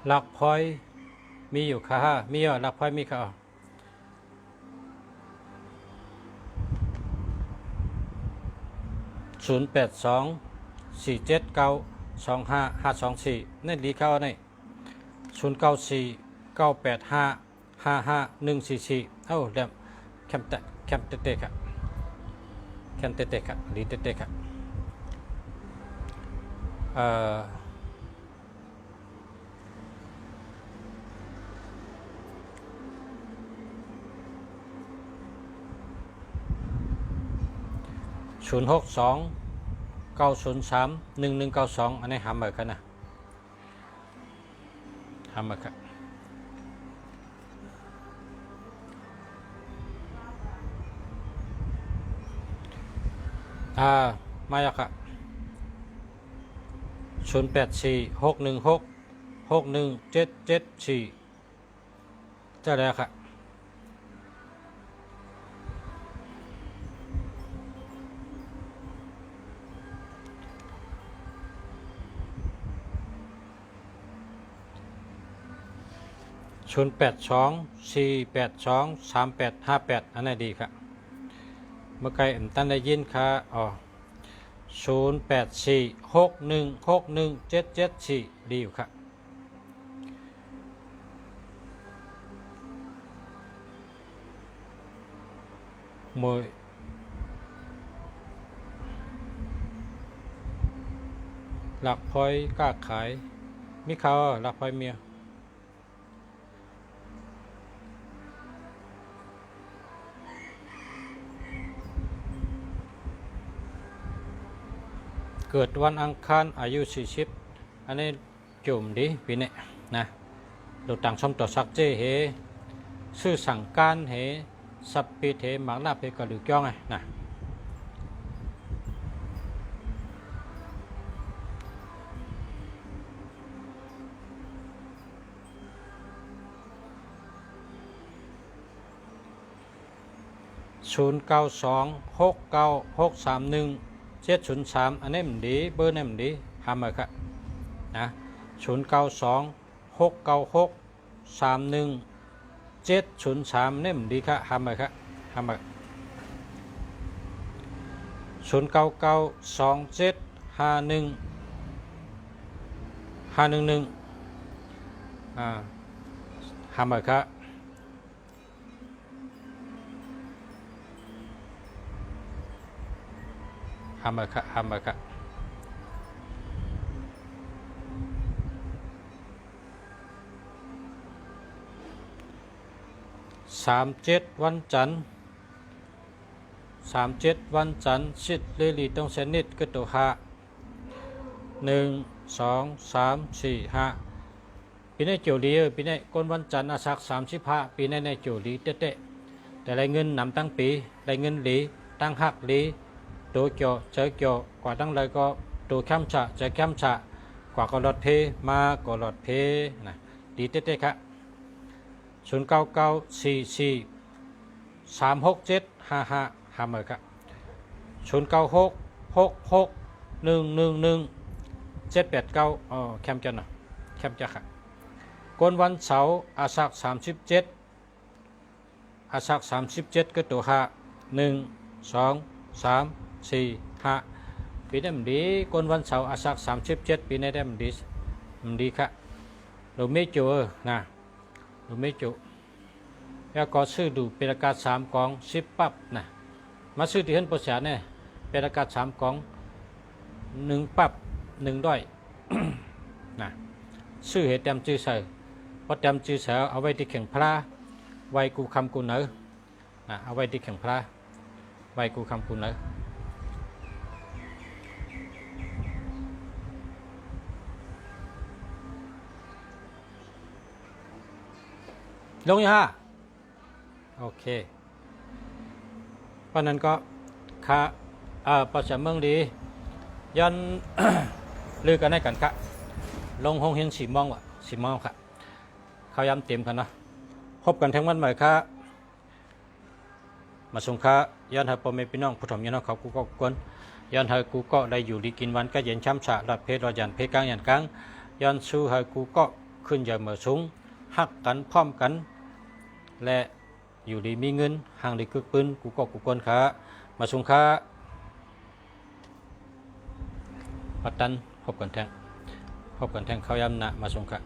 หลักพอยมีอยู่ค่ะมีอ่ะหลักพอยมีค่ะ0824792554นั่นดีเข้าใน0949855144เอ้าเดี๋ยวแคมเตะครับลีเตะครับ062-903-1192อันนี้หาเหมือนกันนะหาเหมือนกันมาแล้วครับ084616 เจ้าแล้วครับ0824823858อันนี้ดีครับเมื่อไกลตั้งได้ยินค่ะอ๋อ0846161774ดีอยู่ครับมวยหลักพลอยกล้าขายมีเขาหลักพลอยเมียเกิดวันอังคารอายุ40อันนี้จุ่มดีปีนี้นะดูต่างชมต่อสักเจเหชื่อสั่งการเหสับปีเทหมักลาเพกระดูกย่องไงนะ0926963173อันนี้มันดีเบอร์นี้มันดีทำมาครับนะ0926963173นี่มันดีครับทำมาครับทำมา0992751511ทำมาครับทำมาครับทำมาครับ37วันจันทร์37วันจันทร์ชิดเลลีต้องเซนิดก็ตัว5 1 2 3 4 5ปีนี้โจลีปีนี้ก้นวันจันทร์อาศัก35ปีนี้ในโจลีเตะแต่ได้เงินนำตั้งปีได้เงินหลีตั้งหักหลีตัวเกี่ยวเจอเกี่ยวกว่าตั้งเลยก็ตัวแคมฉะจะแคมฉะกว่าก็หลอดเพมาก็หลอดเพนะดีเตะครับ0994436755หาเมอครับ096661117789แคมจันนะแคมจักครับก้นวันเสาร์อาศัก37ก็ตัว5 1 2 3 4 5ปีนี้มันดีก้นวันเสาร์อาศัก37ปีนี้ได้มันดีครับเราไม่เจอนะเราไม่จุแล้วก็ซื้อดูเป็นอากาศ3กอง10ปั๊บนะมาซื้อที่เห็นประสานเนี่ยเป็นอากาศ3กอง1ปั๊บ1ด้อย นะซื้อเหตุเต็มจื้อใส่พอเต็มจื้อใส่เอาไว้ที่แข่งพระไว้กูคำกูเนอนะเอาไว้ที่แข่งพระไว้กูคำกูเนอลงยังฮะโอเคเพราะนั้นก็ค่าประชาเมืองดียัน ลือกันได้กันค่ะลงห้องเห็น4 โมงวะ4 โมงค่ะเขาย้ำเต็มกันเนาะพบกันทั้งวันใหม่ค่ะมาส่งค่ะยันให้พ่อแม่พี่น้องผู้ชมยันเขากูก็กวนยันให้กูก็ได้อยู่ดีกินวันก็เย็นช้ำฉะรัดเพชรรอยันเพกลางยันกลางยันสู้ให้กูก็ขึ้นใหญ่เหมือสูงหักกันพร้อมกันและอยู่ดีมีเงินห่างดีคึกปืนกูก็กูคนขามาส่งขาปัตตันพบกันแทงเขายำนะมาส่งขา